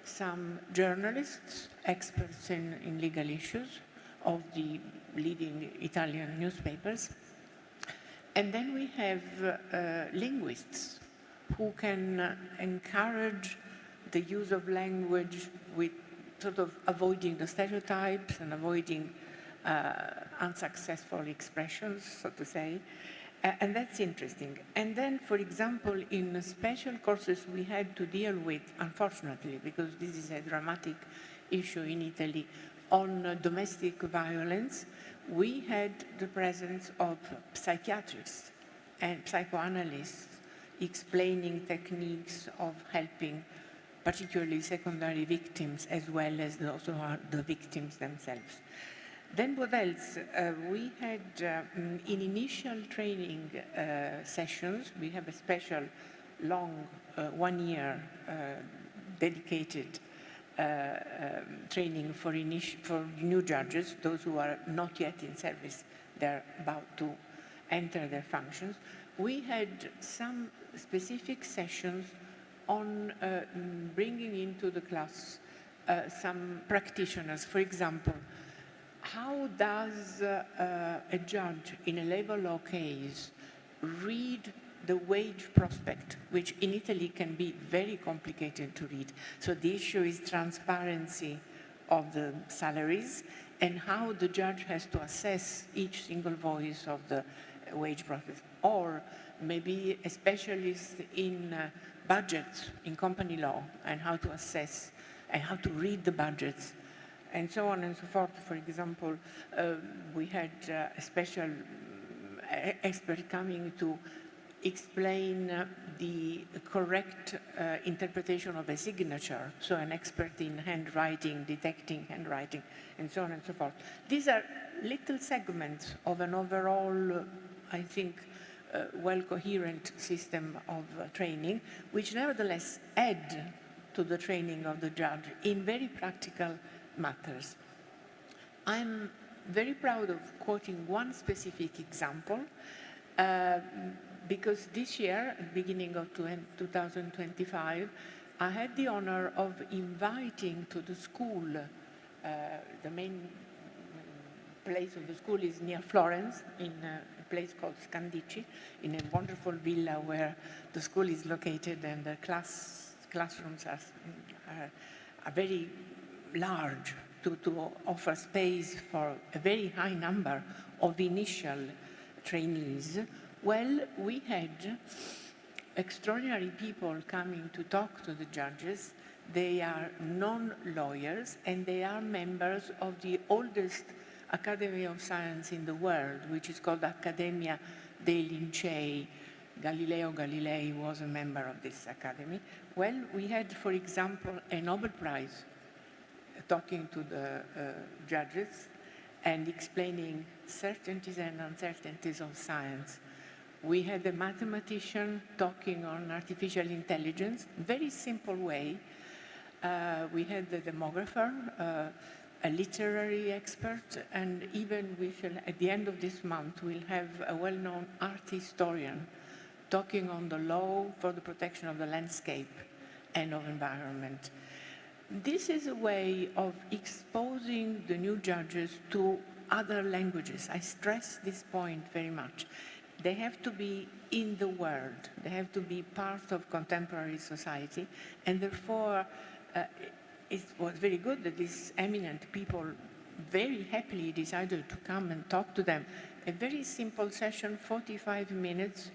some journalists, experts in legal issues of the leading Italian newspapers. And then we have linguists who can encourage the use of language with sort of avoiding the stereotypes and avoiding unsuccessful expressions, so to say. And that's interesting. And then, for example, in special courses we had to deal with, unfortunately, because this is a dramatic issue in Italy, on domestic violence, we had the presence of psychiatrists and psychoanalysts explaining techniques of helping particularly secondary victims as well as those who are the victims themselves. Then what else? We had in initial training sessions, we have a special long 1 year dedicated training for new judges, those who are not yet in service, they're about to enter their functions. We had some specific sessions on bringing into the class some practitioners. For example, how does a judge in a labor law case read the wage prospect, which in Italy can be very complicated to read? So the issue is transparency of the salaries and how the judge has to assess each single voice of the wage prospect. Or maybe a specialist in budgets, in company law, and how to assess and how to read the budgets, and so on and so forth. For example, we had a special expert coming to explain the correct interpretation of a signature, so an expert in handwriting, detecting handwriting, and so on and so forth. These are little segments of an overall, I think, well-coherent system of training, which nevertheless add to the training of the judge in very practical matters. I'm very proud of quoting one specific example, because this year, at the beginning of 2025, I had the honor of inviting to the school, the main place of the school is near Florence, in a place called Scandicci, in a wonderful villa where the school is located, and the classrooms are very large to offer space for a very high number of initial trainees. Well, we had extraordinary people coming to talk to the judges. They are non-lawyers, and they are members of the oldest Academy of Science in the world, which is called Accademia dei Lincei. Galileo Galilei was a member of this academy. Well, we had, for example, a Nobel Prize talking to the judges and explaining certainties and uncertainties of science. We had a mathematician talking on artificial intelligence, very simple way. We had the demographer, a literary expert, and even we shall, at the end of this month, we'll have a well-known art historian talking on the law for the protection of the landscape and of environment. This is a way of exposing the new judges to other languages. I stress this point very much. They have to be in the world. They have to be part of contemporary society, and therefore it was very good that these eminent people very happily decided to come and talk to them. A very simple session, 45 minutes,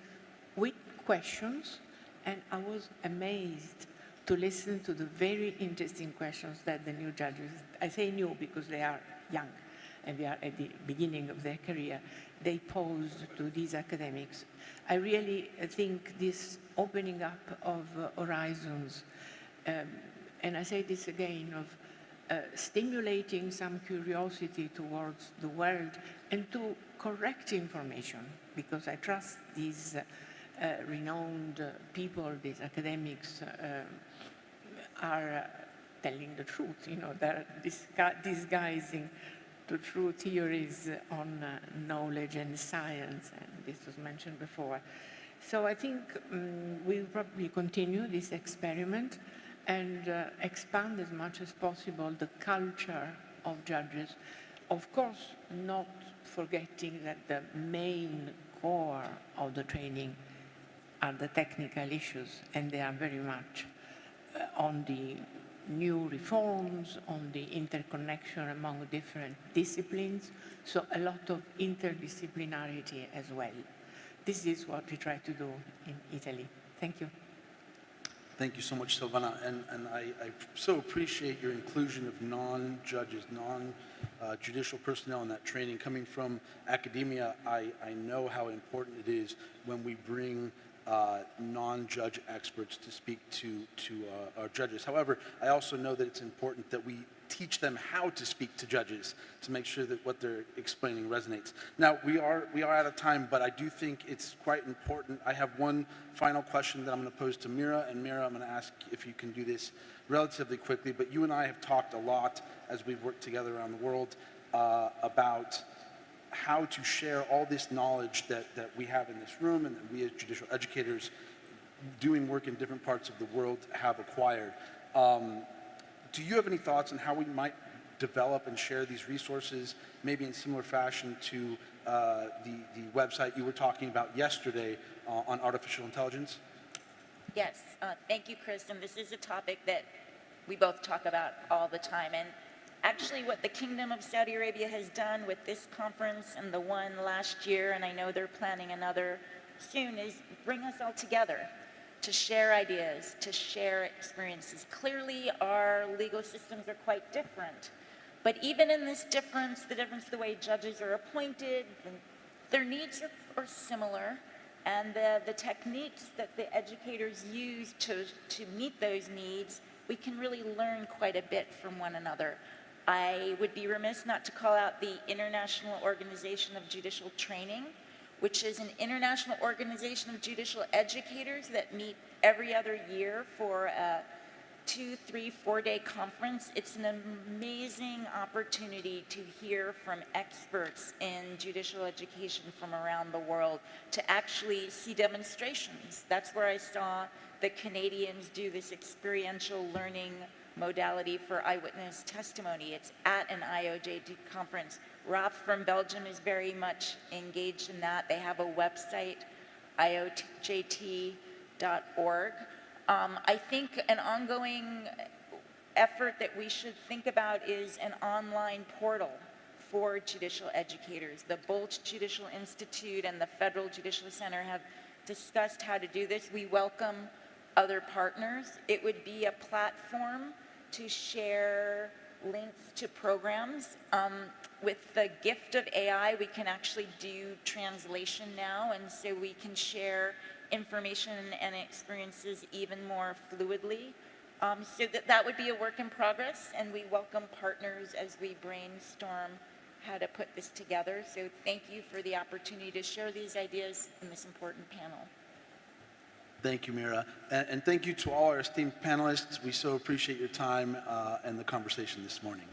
with questions, and I was amazed to listen to the very interesting questions that the new judges, I say new because they are young and they are at the beginning of their career, they posed to these academics. I really think this opening up of horizons, and I say this again, of stimulating some curiosity towards the world and to correct information, because I trust these renowned people, these academics, are telling the truth. You know, they're disguising the true theories on knowledge and science, and this was mentioned before. So I think we'll probably continue this experiment and expand as much as possible the culture of judges. Of course, not forgetting that the main core of the training are the technical issues, and they are very much on the new reforms, on the interconnection among different disciplines, so a lot of interdisciplinarity as well. This is what we try to do in Italy. Thank you. Thank you so much, Silvana, and I so appreciate your inclusion of non-judges, non-judicial personnel in that training. Coming from academia, I know how important it is when we bring non-judge experts to speak to our judges. However, I also know that it's important that we teach them how to speak to judges to make sure that what they're explaining resonates. Now, we are out of time, but I do think it's quite important. I have one final question that I'm going to pose to Mira, and Mira, I'm going to ask if you can do this relatively quickly, but you and I have talked a lot as we've worked together around the world about how to share all this knowledge that we have in this room and that we as judicial educators doing work in different parts of the world have acquired. Do you have any thoughts on how we might develop and share these resources, maybe in similar fashion to the website you were talking about yesterday on artificial intelligence? Yes, thank you, Chris. And this is a topic that we both talk about all the time. And actually what the Kingdom of Saudi Arabia has done with this conference and the one last year, and I know they're planning another soon, is bring us all together to share ideas, to share experiences. Clearly, our legal systems are quite different. But even in this difference, the the way judges are appointed, their needs are similar, and the techniques that the educators use to meet those needs, we can really learn quite a bit from one another. I would be remiss not to call out the International Organization of Judicial Training, which is an international organization of judicial educators that meet every other year for a 2-, 3-, 4-day conference. It's an amazing opportunity to hear from experts in judicial education from around the world, to actually see demonstrations. That's where I saw the Canadians do this experiential learning modality for eyewitness testimony. It's at an IOJT conference. Raf from Belgium is very much engaged in that. They have a website, iojt.org. I think an ongoing effort that we should think about is an online portal for judicial educators. The Bolt Judicial Institute and the Federal Judicial Center have discussed how to do this. We welcome other partners. It would be a platform to share links to programs. With the gift of AI, we can actually do translation now, and so we can share information and experiences even more fluidly. So that would be a work in progress, and we welcome partners as we brainstorm how to put this together. So thank you for the opportunity to share these ideas in this important panel. Thank you, Mira. And thank you to all our esteemed panelists. We so appreciate your time and the conversation this morning.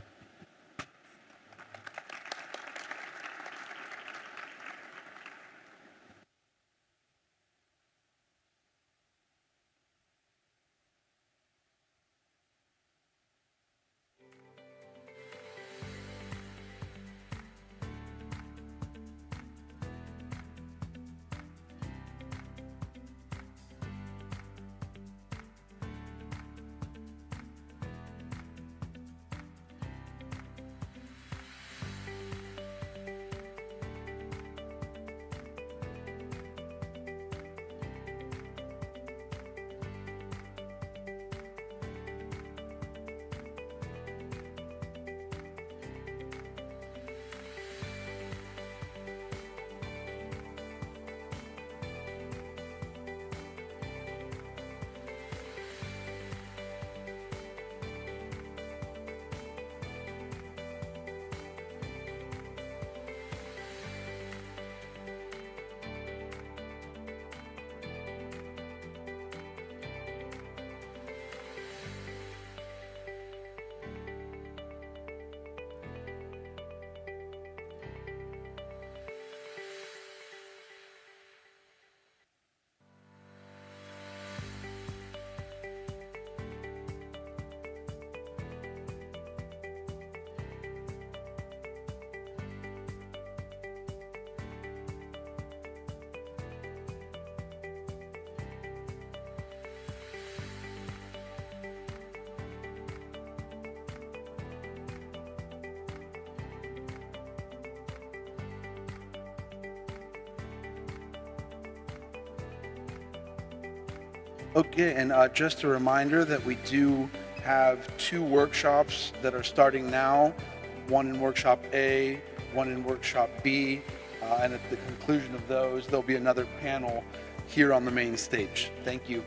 Okay, and just a reminder that we do have 2 workshops that are starting now, one in workshop A, one in workshop B, and at the conclusion of those, there'll be another panel here on the main stage. Thank you.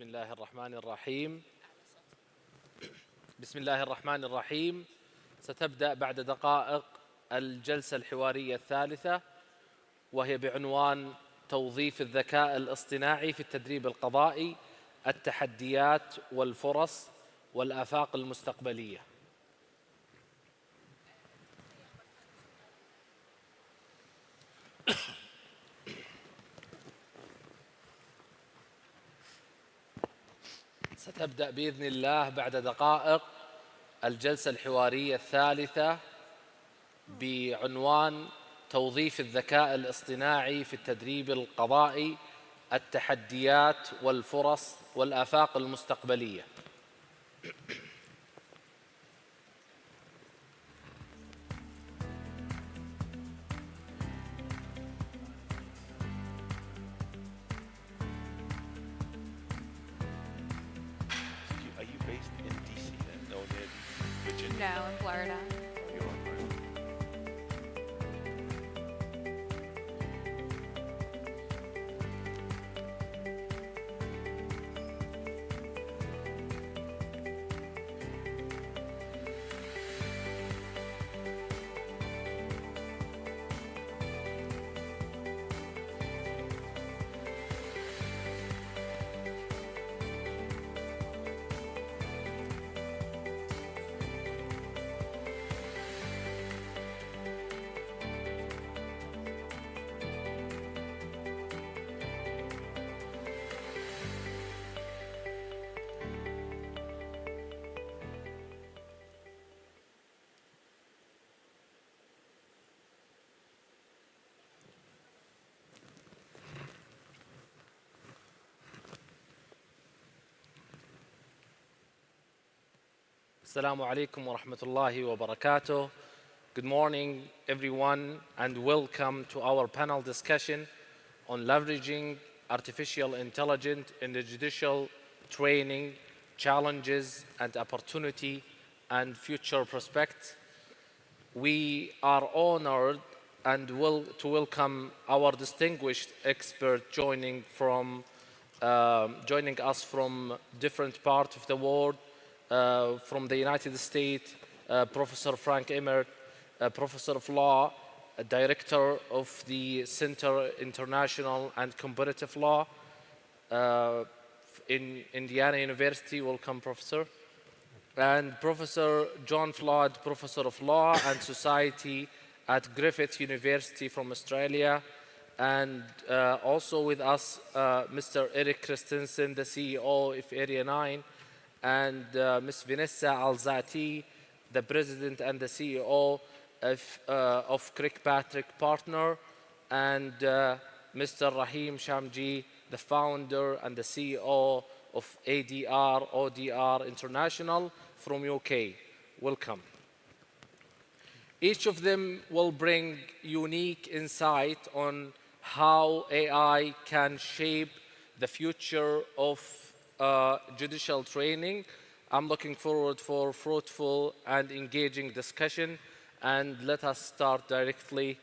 بسم الله الرحمن الرحيم. بسم الله الرحمن الرحيم. ستبدأ بعد دقائق الجلسة الحوارية الثالثة، وهي بعنوان توظيف الذكاء الاصطناعي في التدريب القضائي، التحديات والفرص والآفاق المستقبلية. ستبدأ بإذن الله بعد دقائق الجلسة الحوارية الثالثة بعنوان توظيف الذكاء الاصطناعي في التدريب القضائي، التحديات والفرص والآفاق المستقبلية. Are you based in DC then? No, near Virginia? No, in Florida. You're in Florida. Assalamu alaikum wa rahmatullahi wa barakatuh. Good morning, everyone, and welcome to our panel discussion on leveraging artificial intelligence in the judicial training, challenges and opportunity and future prospects. We are honored and to welcome our distinguished expert joining us from different parts of the world. From the United States, Professor Frank Emmert, Professor of Law, Director of the Center International and Comparative Law in Indiana University. Welcome, Professor. And Professor John Flood, Professor of Law and Society at Griffith University from Australia. And also with us, Mr. Eric Christensen, the CEO of Area 9. And Ms. Vanessa Alzati, the President and the CEO of Kirkpatrick Partner, and Mr. Rahim Shamji, the founder and the CEO of ODR International from UK. Welcome. Each of them will bring unique insight on how AI can shape the future of judicial training. I'm looking forward for fruitful and engaging discussion, and let us start directly.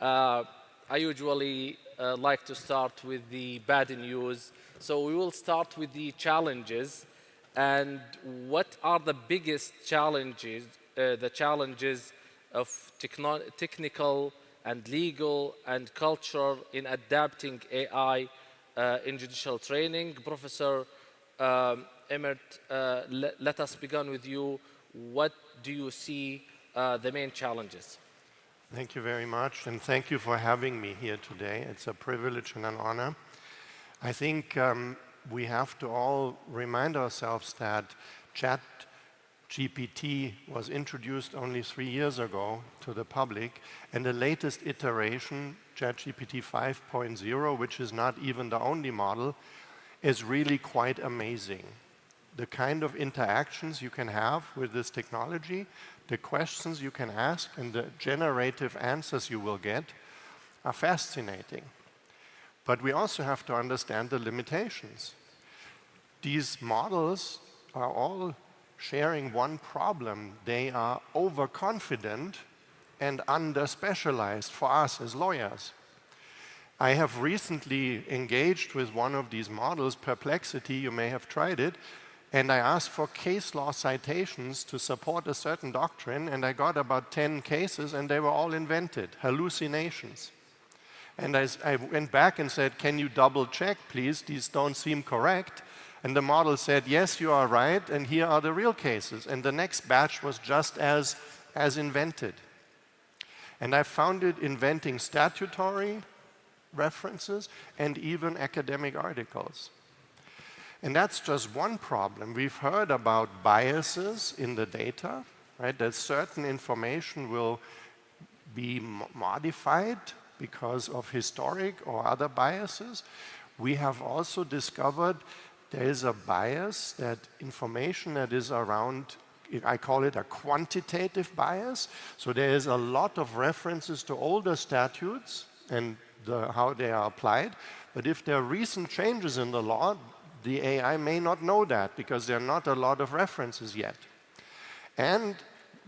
I usually like to start with the bad news, so we will start with the challenges. And what are the biggest challenges, the challenges of technical and legal and culture in adapting AI in judicial training? Professor Emmert, let us begin with you. What do you see the main challenges? Thank you very much, and thank you for having me here today. It's a privilege and an honor. I think we have to all remind ourselves that ChatGPT was introduced only 3 years ago to the public, and the latest iteration, ChatGPT 5.0, which is not even the only model, is really quite amazing. The kind of interactions you can have with this technology, the questions you can ask, and the generative answers you will get are fascinating. But we also have to understand the limitations. These models are all sharing one problem. They are overconfident and under-specialized for us as lawyers. I have recently engaged with one of these models, Perplexity, you may have tried it, and I asked for case law citations to support a certain doctrine, and I got about 10 cases, and they were all invented, hallucinations. And I went back and said, can you double check, please? These don't seem correct. And the model said, yes, you are right, and here are the real cases. And the next batch was just as invented. And I found it inventing statutory references and even academic articles. And that's just one problem. We've heard about biases in the data, right? That certain information will be modified because of historic or other biases. We have also discovered there is a bias that information that is around, I call it a quantitative bias. So there is a lot of references to older statutes and how they are applied. But if there are recent changes in the law, the AI may not know that because there are not a lot of references yet. And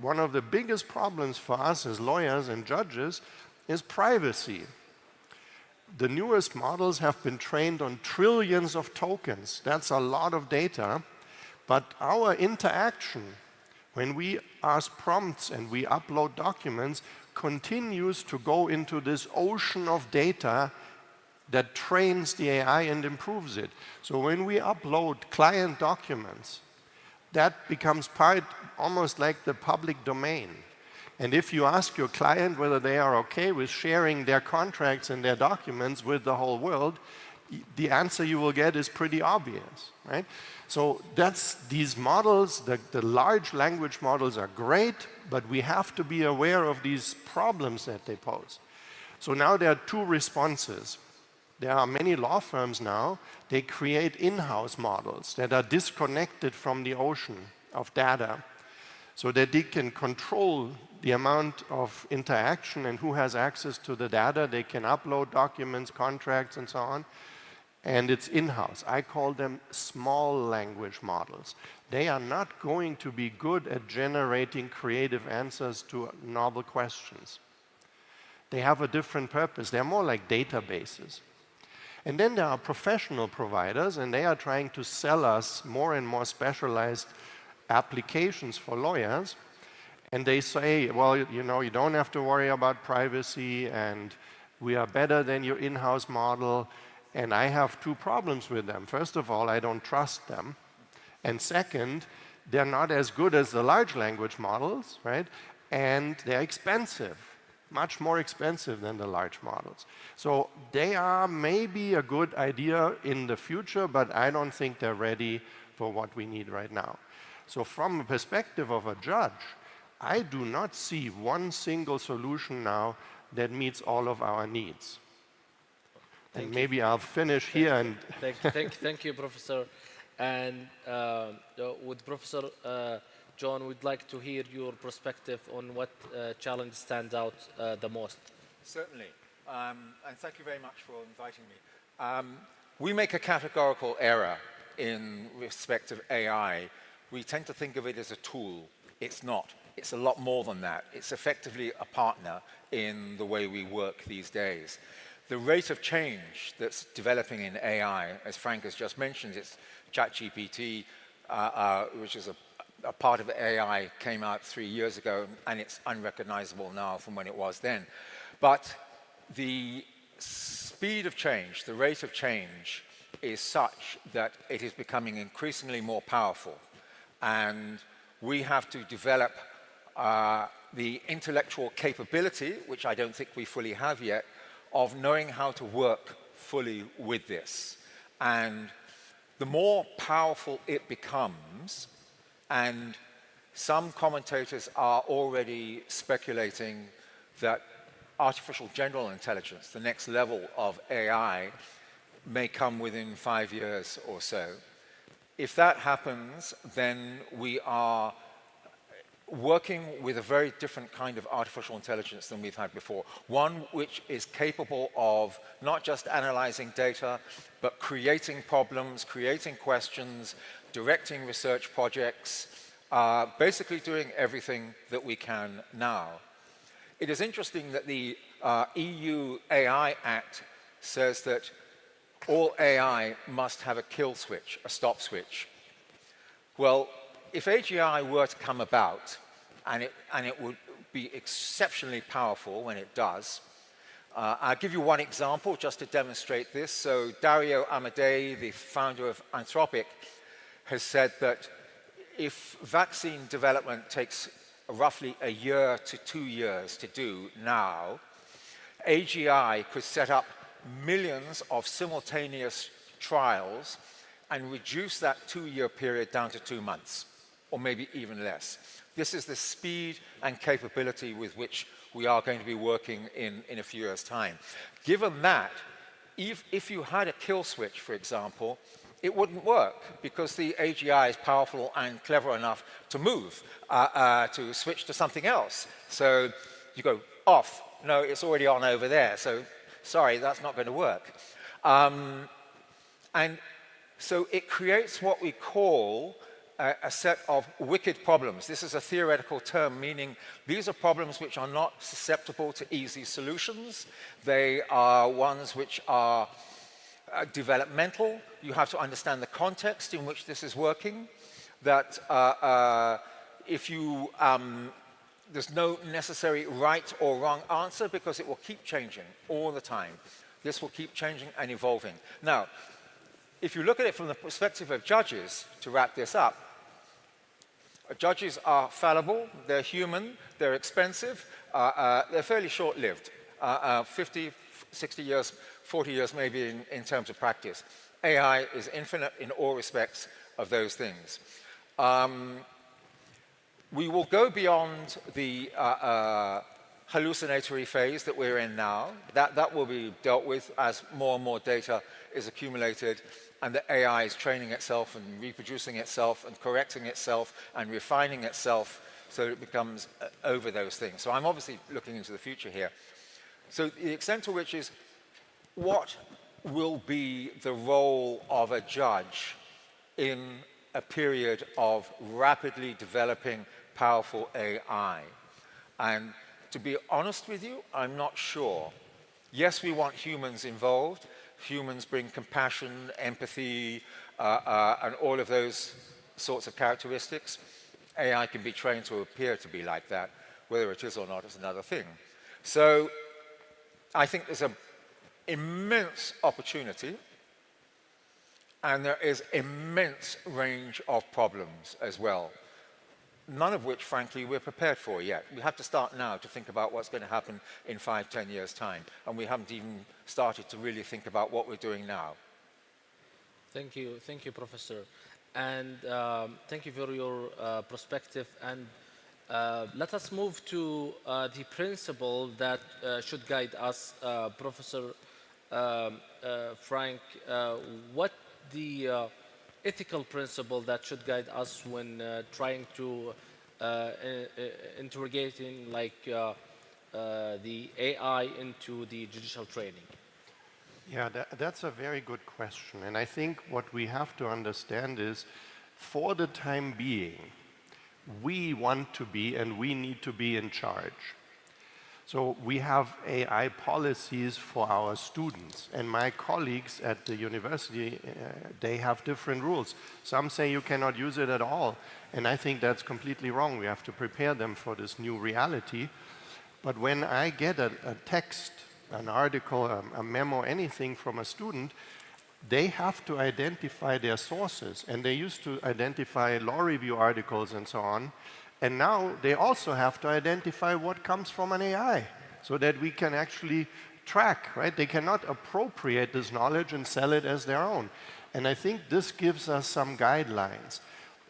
one of the biggest problems for us as lawyers and judges is privacy. The newest models have been trained on trillions of tokens. That's a lot of data. But our interaction, when we ask prompts and we upload documents, continues to go into this ocean of data that trains the AI and improves it. So when we upload client documents, that becomes part almost like the public domain. And if you ask your client whether they are okay with sharing their contracts and their documents with the whole world, the answer you will get is pretty obvious, right? So that's these models, the large language models are great, but we have to be aware of these problems that they pose. So now there are two responses. There are many law firms now, they create in-house models that are disconnected from the ocean of data so that they can control the amount of interaction and who has access to the data. They can upload documents, contracts, and so on. And it's in-house. I call them small language models. They are not going to be good at generating creative answers to novel questions. They have a different purpose. They're more like databases. And then there are professional providers, and they are trying to sell us more and more specialized applications for lawyers. And they say, well, you know, you don't have to worry about privacy, and we are better than your in-house model. And I have two problems with them. First of all, I don't trust them. And second, they're not as good as the large language models, right? And they're expensive, much more expensive than the large models. So they are maybe a good idea in the future, but I don't think they're ready for what we need right now. So from the perspective of a judge, I do not see one single solution now that meets all of our needs. And maybe I'll finish here. And Thank you, Professor. And with Professor John, we'd like to hear your perspective on what challenge stands out the most. Certainly. And thank you very much for inviting me. We make a categorical error in respect of AI. We tend to think of it as a tool. It's not. It's a lot more than that. It's effectively a partner in the way we work these days. The rate of change that's developing in AI, as Frank has just mentioned, it's ChatGPT, which is a part of AI, came out 3 years ago, and it's unrecognizable now from when it was then. But the speed of change, the rate of change, is such that it is becoming increasingly more powerful. And we have to develop the intellectual capability, which I don't think we fully have yet, of knowing how to work fully with this. And the more powerful it becomes, and some commentators are already speculating that artificial general intelligence, the next level of AI, may come within 5 years or so. If that happens, then we are working with a very different kind of artificial intelligence than we've had before. One which is capable of not just analyzing data, but creating problems, creating questions, directing research projects, basically doing everything that we can now. It is interesting that the EU AI Act says that all AI must have a kill switch, a stop switch. Well, if AGI were to come about, and it would be exceptionally powerful when it does, I'll give you one example just to demonstrate this. So Dario Amodei, the founder of Anthropic, has said that if vaccine development takes roughly a year to 2 years to do now, AGI could set up millions of simultaneous trials and reduce that 2-year period down to 2 months, or maybe even less. This is the speed and capability with which we are going to be working in a few years' time. Given that, if you had a kill switch, for example, it wouldn't work because the AGI is powerful and clever enough to move, to switch to something else. So you go off. No, it's already on over there. So sorry, that's not going to work. And so it creates what we call a set of wicked problems. This is a theoretical term, meaning these are problems which are not susceptible to easy solutions. They are ones which are developmental. You have to understand the context in which this is working, that there's no necessary right or wrong answer because it will keep changing all the time. This will keep changing and evolving. Now, if you look at it from the perspective of judges, to wrap this up, judges are fallible, they're human, they're expensive, they're fairly short-lived, 50, 60 years, 40 years maybe in terms of practice. AI is infinite in all respects of those things. We will go beyond the hallucinatory phase that we're in now. That will be dealt with as more and more data is accumulated and the AI is training itself and reproducing itself and correcting itself and refining itself so it becomes over those things. So I'm obviously looking into the future here. So the extent to which is what will be the role of a judge in a period of rapidly developing powerful AI? And to be honest with you, I'm not sure. Yes, we want humans involved. Humans bring compassion, empathy, and all of those sorts of characteristics. AI can be trained to appear to be like that. Whether it is or not is another thing. So I think there's an immense opportunity, and there is immense range of problems as well, none of which, frankly, we're prepared for yet. We have to start now to think about what's going to happen in 5, 10 years' time, and we haven't even started to really think about what we're doing now. Thank you, Professor. And thank you for your perspective. And let us move to the principle that should guide us. Professor Frank, what the ethical principle that should guide us when trying to interrogating the AI into the judicial training? Yeah, that's a very good question. And I think what we have to understand is, for the time being, we want to be and we need to be in charge. So we have AI policies for our students, and my colleagues at the university, they have different rules. Some say you cannot use it at all, and I think that's completely wrong. We have to prepare them for this new reality. But when I get a text, an article, a memo, anything from a student, they have to identify their sources, and they used to identify law review articles and so on. And now they also have to identify what comes from an AI so that we can actually track, right? They cannot appropriate this knowledge and sell it as their own. And I think this gives us some guidelines.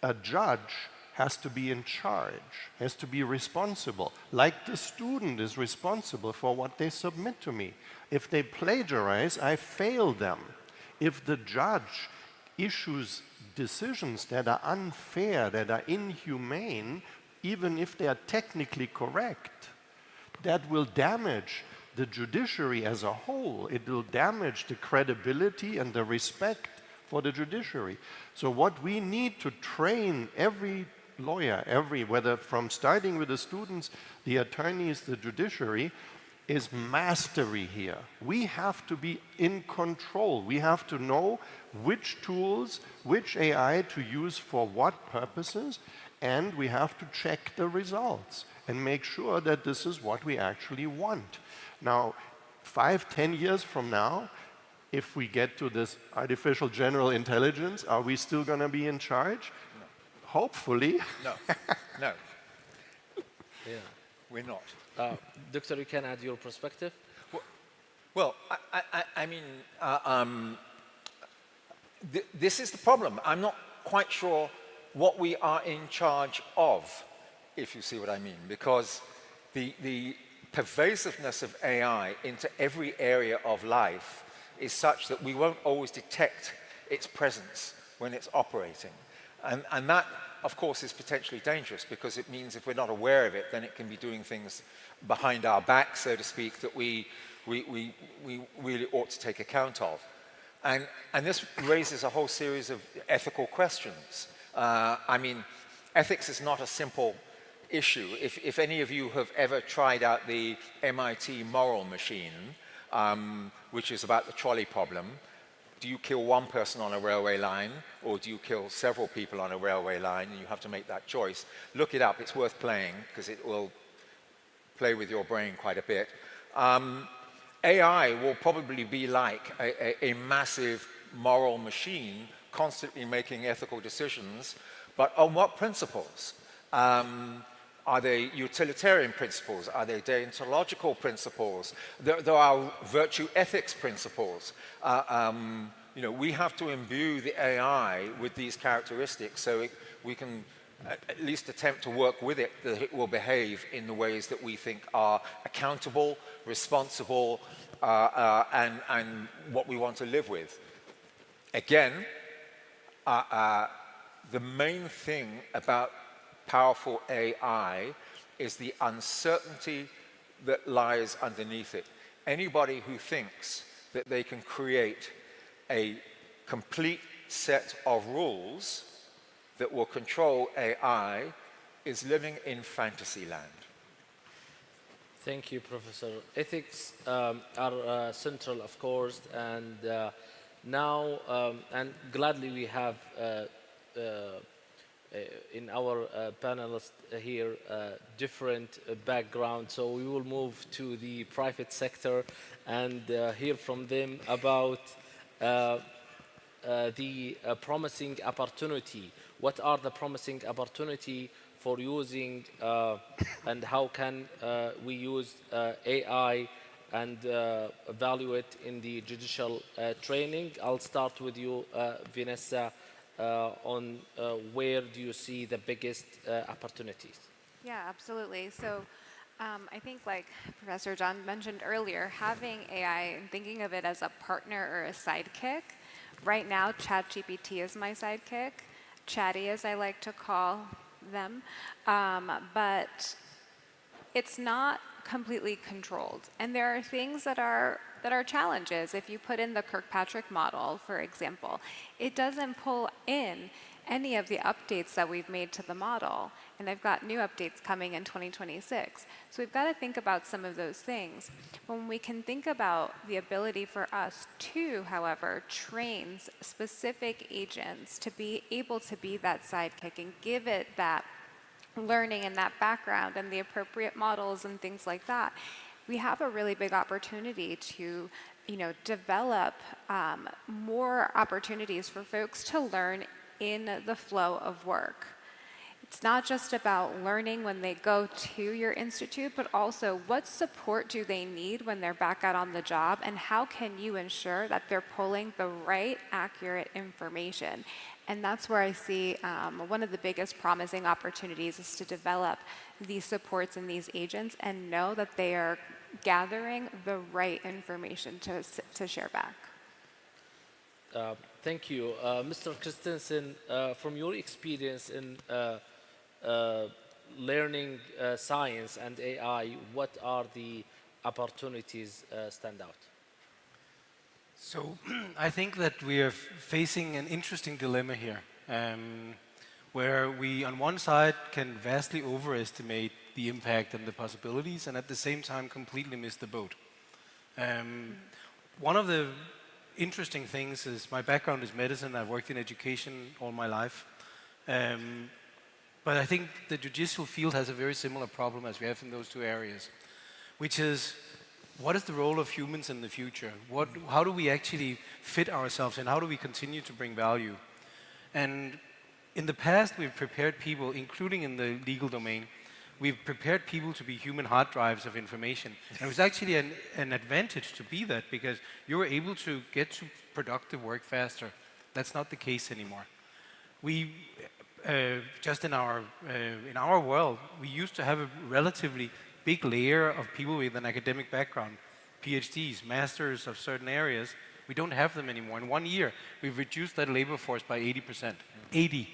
A judge has to be in charge, has to be responsible, like the student is responsible for what they submit to me. If they plagiarize, I fail them. If the judge issues decisions that are unfair, that are inhumane, even if they are technically correct, that will damage the judiciary as a whole. It will damage the credibility and the respect for the judiciary. So what we need to train every lawyer, whether from starting with the students, the attorneys, the judiciary, is mastery here. We have to be in control. We have to know which tools, which AI to use for what purposes, and we have to check the results and make sure that this is what we actually want. Now, 5, 10 years from now, if we get to this artificial general intelligence, are we still going to be in charge? No. Hopefully. No, no, Yeah. we're not. Doctor, you can add your perspective. Well, I mean, this is the problem. I'm not quite sure what we are in charge of, if you see what I mean, because the pervasiveness of AI into every area of life is such that we won't always detect its presence when it's operating. And that, of course, is potentially dangerous because it means if we're not aware of it, then it can be doing things behind our back, so to speak, that we really ought to take account of. And this raises a whole series of ethical questions. I mean, ethics is not a simple issue. If any of you have ever tried out the MIT moral machine, which is about the trolley problem, do you kill one person on a railway line or do you kill several people on a railway line, and you have to make that choice? Look it up, it's worth playing because it will play with your brain quite a bit. AI will probably be like a massive moral machine constantly making ethical decisions, but on what principles? Are they utilitarian principles? Are they deontological principles? There are virtue ethics principles. You know, we have to imbue the AI with these characteristics so we can at least attempt to work with it, that it will behave in the ways that we think are accountable, responsible, and what we want to live with. Again, the main thing about powerful AI is the uncertainty that lies underneath it. Anybody who thinks that they can create a complete set of rules that will control AI is living in fantasy land. Thank you, Professor. Ethics are central, of course, and now, and gladly we have in our panelists here different backgrounds, so we will move to the private sector and hear from them about the promising opportunity. What are the promising opportunity for using and how can we use AI and evaluate in the judicial training? I'll start with you, Vanessa, on where do you see the biggest opportunities? Yeah, absolutely. So I think, like Professor John mentioned earlier, having AI and thinking of it as a partner or a sidekick. Right now, ChatGPT is my sidekick, Chatty as I like to call them, but it's not completely controlled. And there are things that are challenges. If you put in the Kirkpatrick model, for example, it doesn't pull in any of the updates that we've made to the model. And I've got new updates coming in 2026. So we've got to think about some of those things. When we can think about the ability for us to, however, train specific agents to be able to be that sidekick and give it that learning and that background and the appropriate models and things like that, we have a really big opportunity to, develop more opportunities for folks to learn in the flow of work. It's not just about learning when they go to your institute, but also what support do they need when they're back out on the job, and how can you ensure that they're pulling the right, accurate information? And that's where I see one of the biggest promising opportunities is to develop these supports and these agents and know that they are gathering the right information to share back. Thank you. Mr. Christensen, from your experience in learning science and AI, what are the opportunities stand out? So I think that we are facing an interesting dilemma here, where we on one side can vastly overestimate the impact and the possibilities, and at the same time completely miss the boat. One of the interesting things is my background is medicine. I've worked in education all my life. But I think the judicial field has a very similar problem as we have in those two areas, which is, what is the role of humans in the future? How do we actually fit ourselves and how do we continue to bring value? And in the past, we've prepared people, including in the legal domain, we've prepared people to be human hard drives of information. And it was actually an advantage to be that, because you were able to get to productive work faster. That's not the case anymore. We, just in our world, we used to have a relatively big layer of people with an academic background, PhDs, masters of certain areas. We don't have them anymore. In 1 year, we've reduced that labor force by 80%. 80.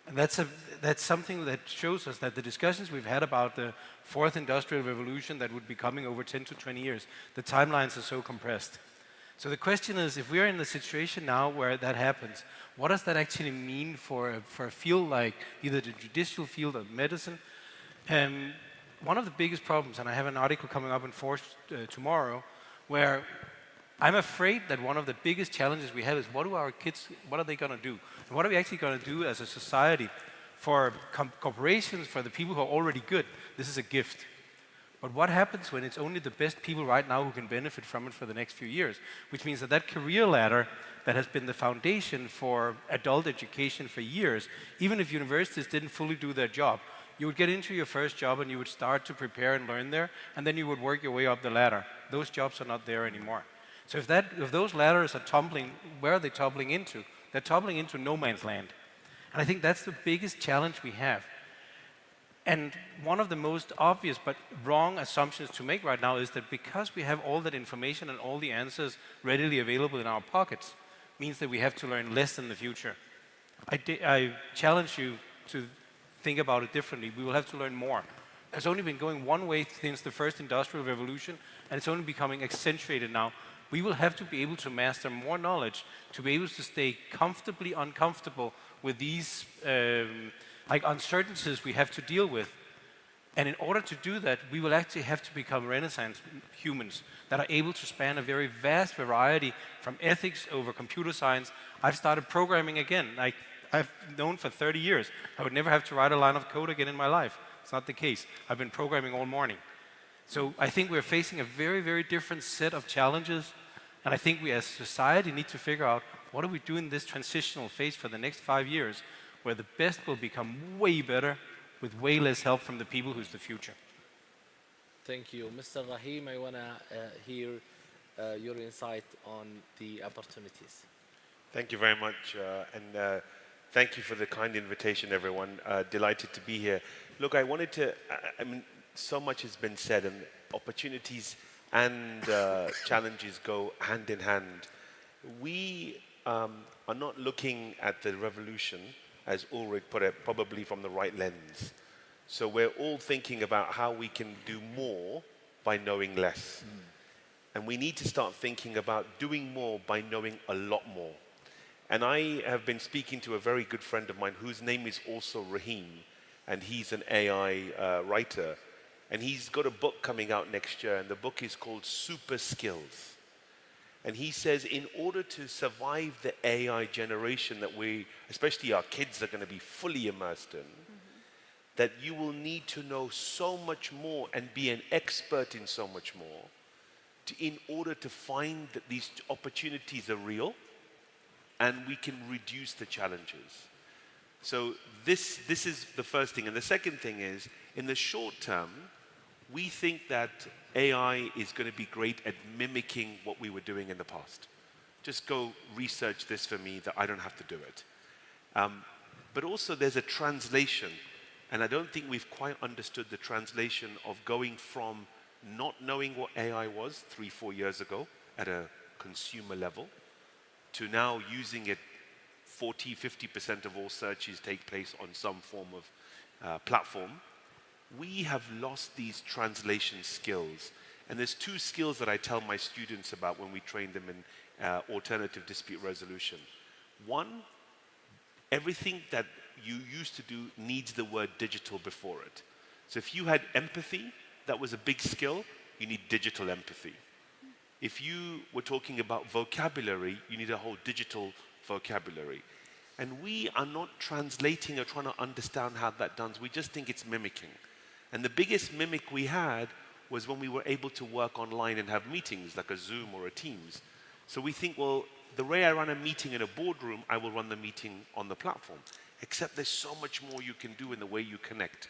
And that's something that shows us that the discussions we've had about the fourth industrial revolution that would be coming over 10 to 20 years, the timelines are so compressed. So the question is, if we're in the situation now where that happens, what does that actually mean for a field like either the judicial field or medicine? One of the biggest problems, and I have an article coming up in Force tomorrow, where I'm afraid that one of the biggest challenges we have is, what do our kids, what are they going to do? And what are we actually going to do as a society for corporations, for the people who are already good? This is a gift. But what happens when it's only the best people right now who can benefit from it for the next few years? Which means that that career ladder that has been the foundation for adult education for years, even if universities didn't fully do their job, you would get into your first job and you would start to prepare and learn there, and then you would work your way up the ladder. Those jobs are not there anymore. So if those ladders are tumbling, where are they tumbling into? They're tumbling into no man's land. And I think that's the biggest challenge we have. And one of the most obvious but wrong assumptions to make right now is that because we have all that information and all the answers readily available in our pockets, means that we have to learn less in the future. I challenge you to think about it differently. We will have to learn more. It's only been going one way since the first industrial revolution, and it's only becoming accentuated now. We will have to be able to master more knowledge to be able to stay comfortably uncomfortable with these uncertainties we have to deal with. And in order to do that, we will actually have to become Renaissance humans that are able to span a very vast variety from ethics over computer science. I've started programming again. I've known for 30 years I would never have to write a line of code again in my life. It's not the case. I've been programming all morning. So I think we're facing a very, very different set of challenges. And I think we as society need to figure out, what do we do in this transitional phase for the next 5 years, where the best will become way better with way less help from the people who's the future. Thank you. Mr. Rahim, I want to hear your insight on the opportunities. Thank you very much, and thank you for the kind invitation, everyone. Delighted to be here. Look, I wanted to, I mean, so much has been said, and opportunities and challenges go hand in hand. We are not looking at the revolution, as Ulrich put it, probably from the right lens. So we're all thinking about how we can do more by knowing less. And we need to start thinking about doing more by knowing a lot more. And I have been speaking to a very good friend of mine whose name is also Rahim, and he's an AI writer. And he's got a book coming out next year, and the book is called Super Skills. And he says, in order to survive the AI generation that we, especially our kids, are going to be fully immersed in, that you will need to know so much more and be an expert in so much more in order to find that these opportunities are real and we can reduce the challenges. So this is the first thing. And the second thing is, in the short term, we think that AI is going to be great at mimicking what we were doing in the past. Just go research this for me, that I don't have to do it. But also there's a translation, and I don't think we've quite understood the translation of going from not knowing what AI was 3-4 years ago at a consumer level to now using it. 40-50% of all searches take place on some form of platform. We have lost these translation skills. And there's 2 skills that I tell my students about when we train them in alternative dispute resolution. One, everything that you used to do needs the word digital before it. So if you had empathy, that was a big skill, you need digital empathy. If you were talking about vocabulary, you need a whole digital vocabulary. And we are not translating or trying to understand how that done. We just think it's mimicking. And the biggest mimic we had was when we were able to work online and have meetings like a Zoom or a Teams. So we think, well, the way I run a meeting in a boardroom, I will run the meeting on the platform. Except there's so much more you can do in the way you connect.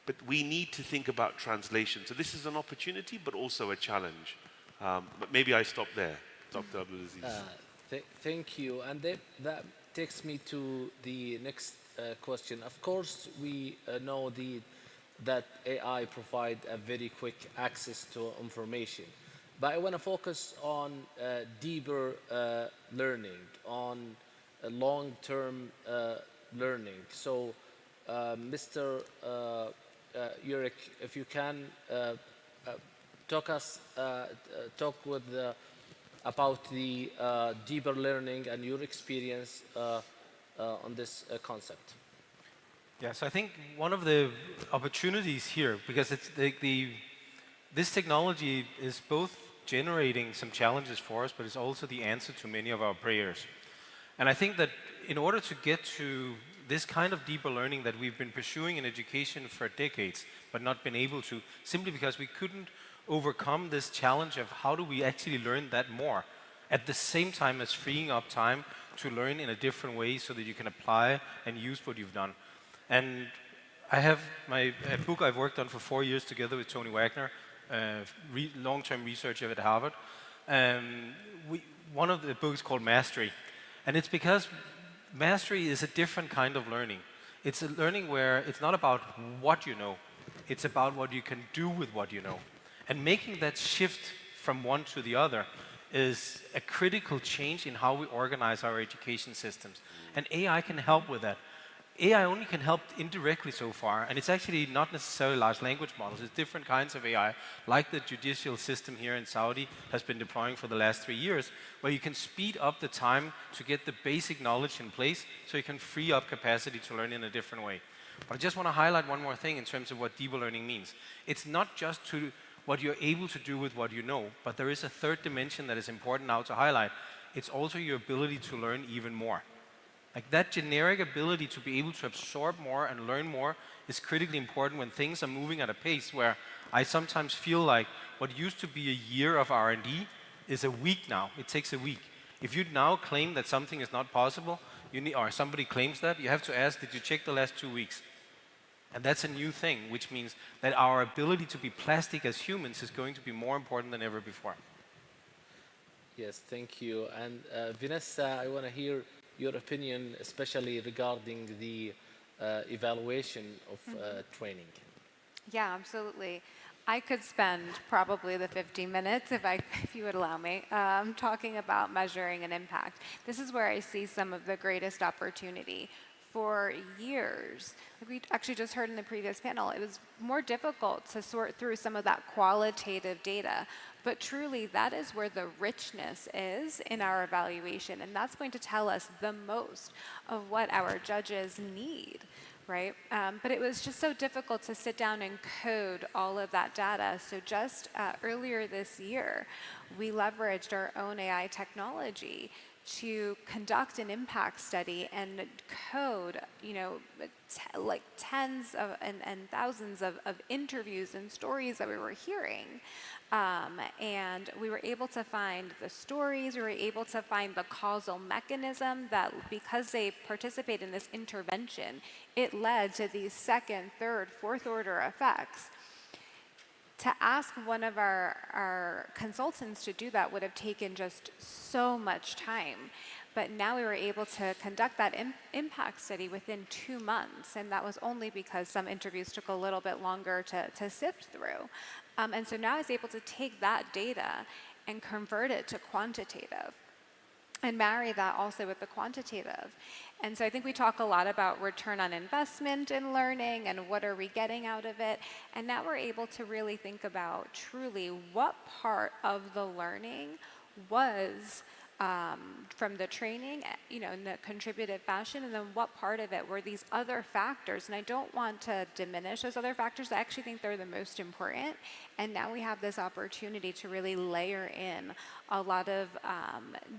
But we need to think about translation. So this is an opportunity, but also a challenge. But maybe I stop there, Dr. Abdulaziz. Thank you. And that takes me to the next question. Of course, we know that AI provide a very quick access to information. But I want to focus on deeper learning, on long-term learning. So, Mr. Yurik, if you can talk about the deeper learning and your experience on this concept. Yes, I think one of the opportunities here, because it's this technology is both generating some challenges for us, but it's also the answer to many of our prayers. And I think that in order to get to this kind of deeper learning that we've been pursuing in education for decades, but not been able to, simply because we couldn't overcome this challenge of how do we actually learn that more, at the same time as freeing up time to learn in a different way so that you can apply and use what you've done. And I have a book I've worked on for 4 years together with Tony Wagner, long-term researcher at Harvard. One of the books called Mastery. And it's because mastery is a different kind of learning. It's a learning where it's not about what you know, it's about what you can do with what you know. And making that shift from one to the other is a critical change in how we organize our education systems. And AI can help with that. AI only can help indirectly so far, and it's actually not necessarily large language models. It's different kinds of AI, like the judicial system here in Saudi has been deploying for the last 3 years, where you can speed up the time to get the basic knowledge in place so you can free up capacity to learn in a different way. But I just want to highlight one more thing in terms of what deeper learning means. It's not just to what you're able to do with what you know, but there is a third dimension that is important now to highlight. It's also your ability to learn even more. Like that generic ability to be able to absorb more and learn more is critically important when things are moving at a pace where I sometimes feel like what used to be a year of R&D is a week now. It takes a week. If you now claim that something is not possible, or somebody claims that, you have to ask, did you check the last 2 weeks? And that's a new thing, which means that our ability to be plastic as humans is going to be more important than ever before. Yes, thank you. And Vanessa, I want to hear your opinion, especially regarding the evaluation of training. Yeah, absolutely. I could spend probably the 50 minutes, if you would allow me, talking about measuring an impact. This is where I see some of the greatest opportunity. For years, like we actually just heard in the previous panel, it was more difficult to sort through some of that qualitative data. But truly, that is where the richness is in our evaluation. And that's going to tell us the most of what our judges need, right? But it was just so difficult to sit down and code all of that data. So just earlier this year, we leveraged our own AI technology to conduct an impact study and code, like tens of and thousands of interviews and stories that we were hearing. And we were able to find the stories, we were able to find the causal mechanism that because they participate in this intervention, it led to these second, third, fourth order effects. To ask one of our consultants to do that would have taken just so much time. But now we were able to conduct that impact study within 2 months, and that was only because some interviews took a little bit longer to sift through. And so now I was able to take that data and convert it to quantitative and marry that also with the quantitative. And so I think we talk a lot about return on investment in learning and what are we getting out of it. And now we're able to really think about truly what part of the learning was from the training, in a contributive fashion, and then what part of it were these other factors. And I don't want to diminish those other factors. I actually think they're the most important. And now we have this opportunity to really layer in a lot of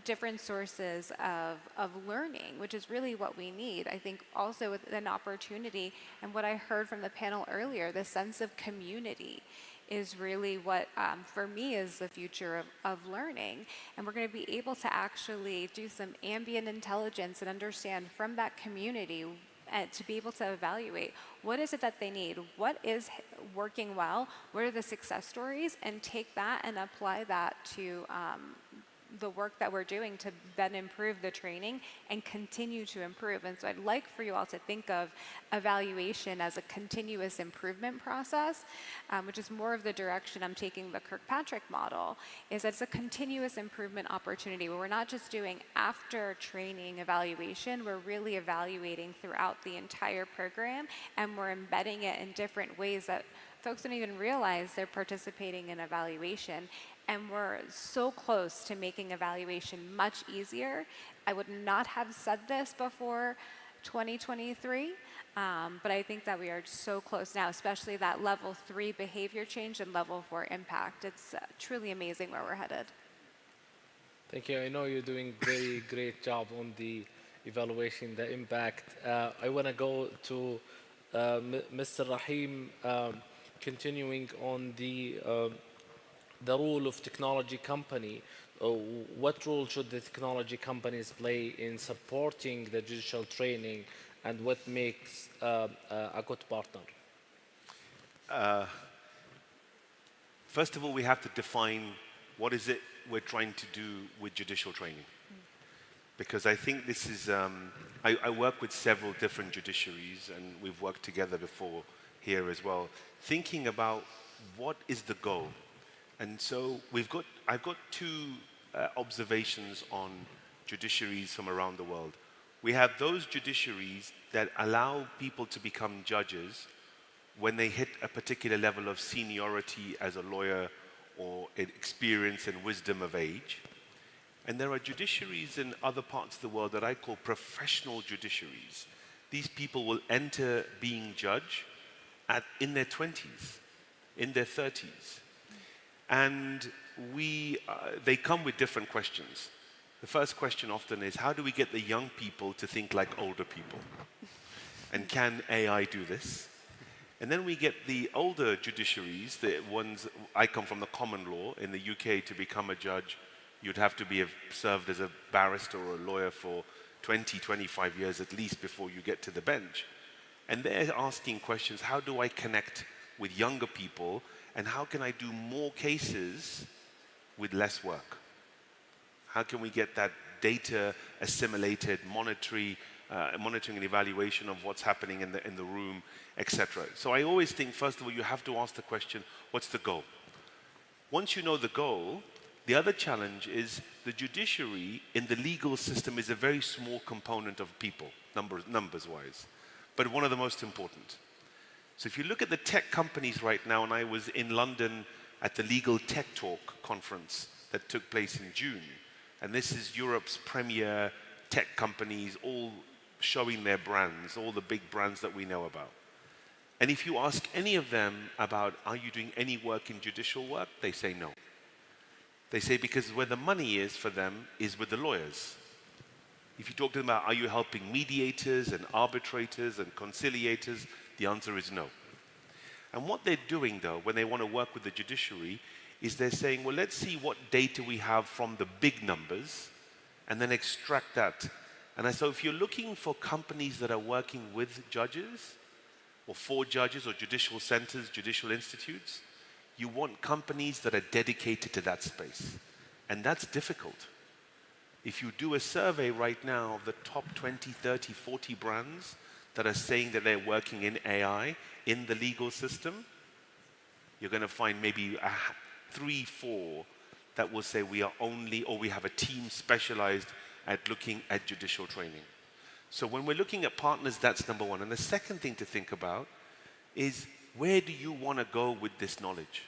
different sources of learning, which is really what we need. I think also with an opportunity, and what I heard from the panel earlier, the sense of community is really what, for me, is the future of learning. And we're going to be able to actually do some ambient intelligence and understand from that community and to be able to evaluate what is it that they need, what is working well, what are the success stories, and take that and apply that to the work that we're doing to then improve the training and continue to improve. And so I'd like for you all to think of evaluation as a continuous improvement process, which is more of the direction I'm taking the Kirkpatrick model, is it's a continuous improvement opportunity where we're not just doing after training evaluation, we're really evaluating throughout the entire program, and we're embedding it in different ways that folks don't even realize they're participating in evaluation. And we're so close to making evaluation much easier. I would not have said this before 2023, but I think that we are so close now, especially that level 3 behavior change and level 4 impact. It's truly amazing where we're headed. Thank you. I know you're doing very great job on the evaluation, the impact. I want to go to Mr. Rahim, continuing on the role of technology company. What role should the technology companies play in supporting the judicial training, and what makes a good partner? First of all, we have to define what is it we're trying to do with judicial training. Because I think this is, I work with several different judiciaries, and we've worked together before here as well, thinking about what is the goal. And so I've got two observations on judiciaries from around the world. We have those judiciaries that allow people to become judges when they hit a particular level of seniority as a lawyer or experience and wisdom of age. And there are judiciaries in other parts of the world that I call professional judiciaries. These people will enter being judge in their 20s, in their 30s. And they come with different questions. The first question often is, how do we get the young people to think like older people? And can AI do this? And then we get the older judiciaries, the ones, I come from the common law. In the UK, to become a judge, you'd have to be served as a barrister or a lawyer for 20, 25 years at least before you get to the bench. And they're asking questions, how do I connect with younger people, and how can I do more cases with less work? How can we get that data assimilated, monitoring and evaluation of what's happening in the room, etc. So I always think, first of all, you have to ask the question, what's the goal? Once you know the goal, the other challenge is the judiciary in the legal system is a very small component of people, numbers-wise, but one of the most important. So if you look at the tech companies right now, and I was in London at the Legal Tech Talk conference that took place in June, and this is Europe's premier tech companies, all showing their brands, all the big brands that we know about. And if you ask any of them about, are you doing any work in judicial work? They say no. They say because where the money is for them is with the lawyers. If you talk to them about, are you helping mediators and arbitrators and conciliators? The answer is no. And what they're doing, though, when they want to work with the judiciary, is they're saying, well, let's see what data we have from the big numbers, and then extract that. And so if you're looking for companies that are working with judges, or for judges, or judicial centers, judicial institutes, you want companies that are dedicated to that space. And that's difficult. If you do a survey right now of the top 20, 30, 40 brands that are saying that they're working in AI in the legal system, you're going to find maybe 3, 4 that will say we are only, or we have a team specialized at looking at judicial training. So when we're looking at partners, that's number one. And the second thing to think about is, where do you want to go with this knowledge?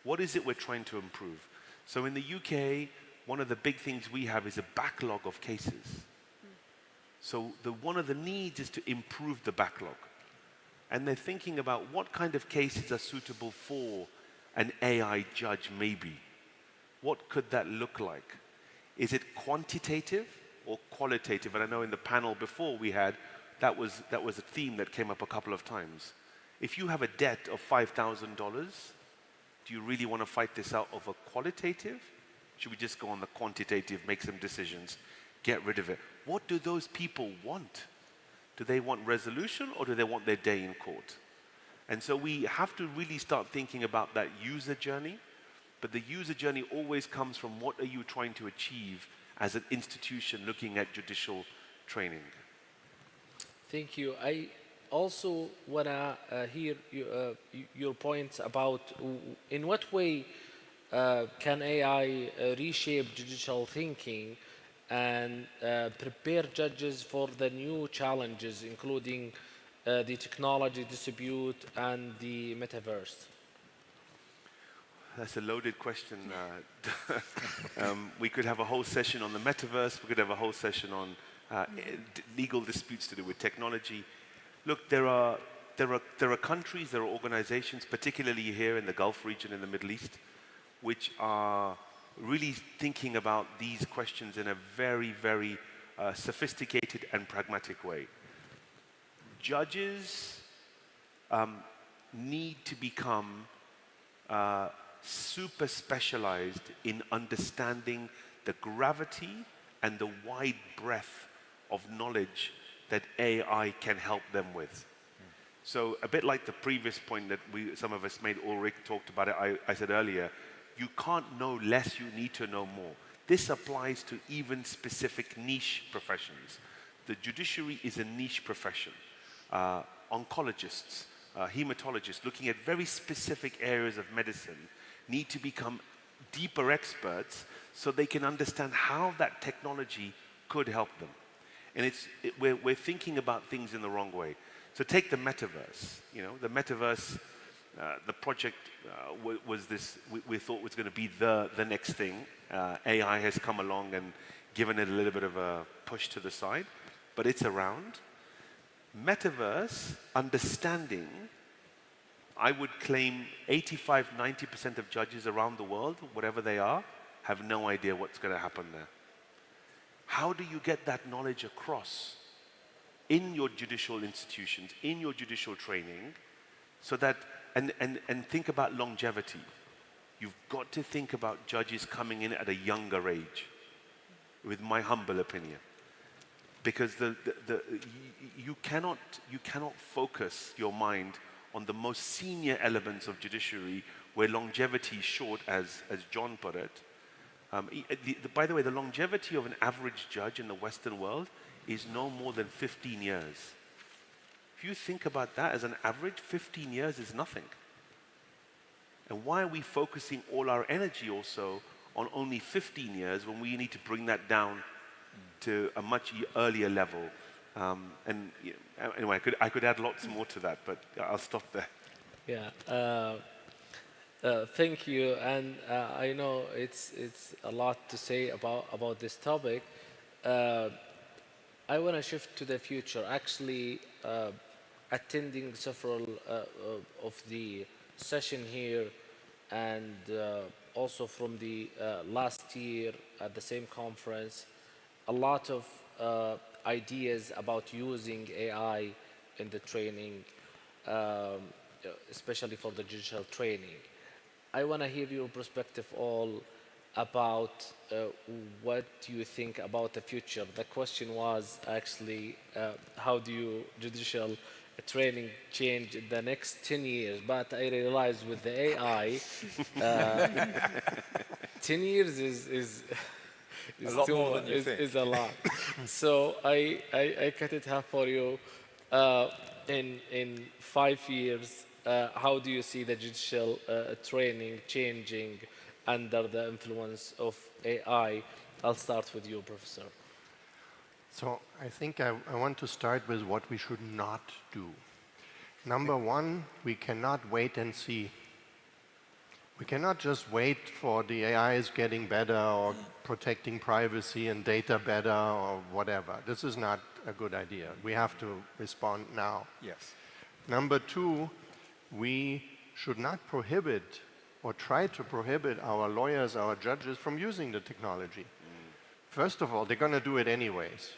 What is it we're trying to improve? So in the UK, one of the big things we have is a backlog of cases. So one of the needs is to improve the backlog. And they're thinking about what kind of cases are suitable for an AI judge maybe. What could that look like? Is it quantitative or qualitative? And I know in the panel before we had, that was a theme that came up a couple of times. If you have a debt of $5,000, do you really want to fight this out over qualitative? Should we just go on the quantitative, make some decisions, get rid of it? What do those people want? Do they want resolution or do they want their day in court? And so we have to really start thinking about that user journey, but the user journey always comes from what are you trying to achieve as an institution looking at judicial training. Thank you. I also want to hear your points about in what way can AI reshape judicial thinking and prepare judges for the new challenges, including the technology dispute and the metaverse? That's a loaded question. We could have a whole session on the metaverse. We could have a whole session on legal disputes to do with technology. Look, there are countries, there are organizations, particularly here in the Gulf region in the Middle East, which are really thinking about these questions in a very, very sophisticated and pragmatic way. Judges need to become super specialized in understanding the gravity and the wide breadth of knowledge that AI can help them with. So a bit like the previous point that some of us made, Ulrich talked about it, I said earlier, you can't know less, you need to know more. This applies to even specific niche professions. The judiciary is a niche profession. Oncologists, hematologists, looking at very specific areas of medicine, need to become deeper experts so they can understand how that technology could help them. And we're thinking about things in the wrong way. So take the metaverse. You know, the metaverse, the project was this, we thought was going to be the next thing. AI has come along and given it a little bit of a push to the side, but it's around. Metaverse, understanding, I would claim 85–90% of judges around the world, whatever they are, have no idea what's going to happen there. How do you get that knowledge across in your judicial institutions, in your judicial training, so that, and think about longevity. You've got to think about judges coming in at a younger age, with my humble opinion. Because you cannot focus your mind on the most senior elements of judiciary where longevity is short, as John put it. By the way, the longevity of an average judge in the Western world is no more than 15 years. If you think about that as an average, 15 years is nothing. And why are we focusing all our energy also on only 15 years when we need to bring that down to a much earlier level? And you know, anyway, I could add lots more to that, but I'll stop there. Yeah. Thank you, and I know it's a lot to say about this topic. I want to shift to the future. Actually, attending several of the session here, and also from the last year at the same conference, a lot of ideas about using AI in the training, especially for the judicial training. I want to hear your perspective all about what you think about the future. The question was actually, how do you judicial training change in the next 10 years? But I realized with the AI, 10 years is a lot more than you think. Is a lot. So I cut it half for you. In 5 years, how do you see the judicial training changing under the influence of AI? I'll start with you, Professor. So I think I want to start with what we should not do. Number one, we cannot wait and see. We cannot just wait for the AIs getting better or protecting privacy and data better or whatever. This is not a good idea. We have to respond now. Yes. Number two, we should not prohibit or try to prohibit our lawyers, our judges from using the technology. First of all, they're going to do it anyways,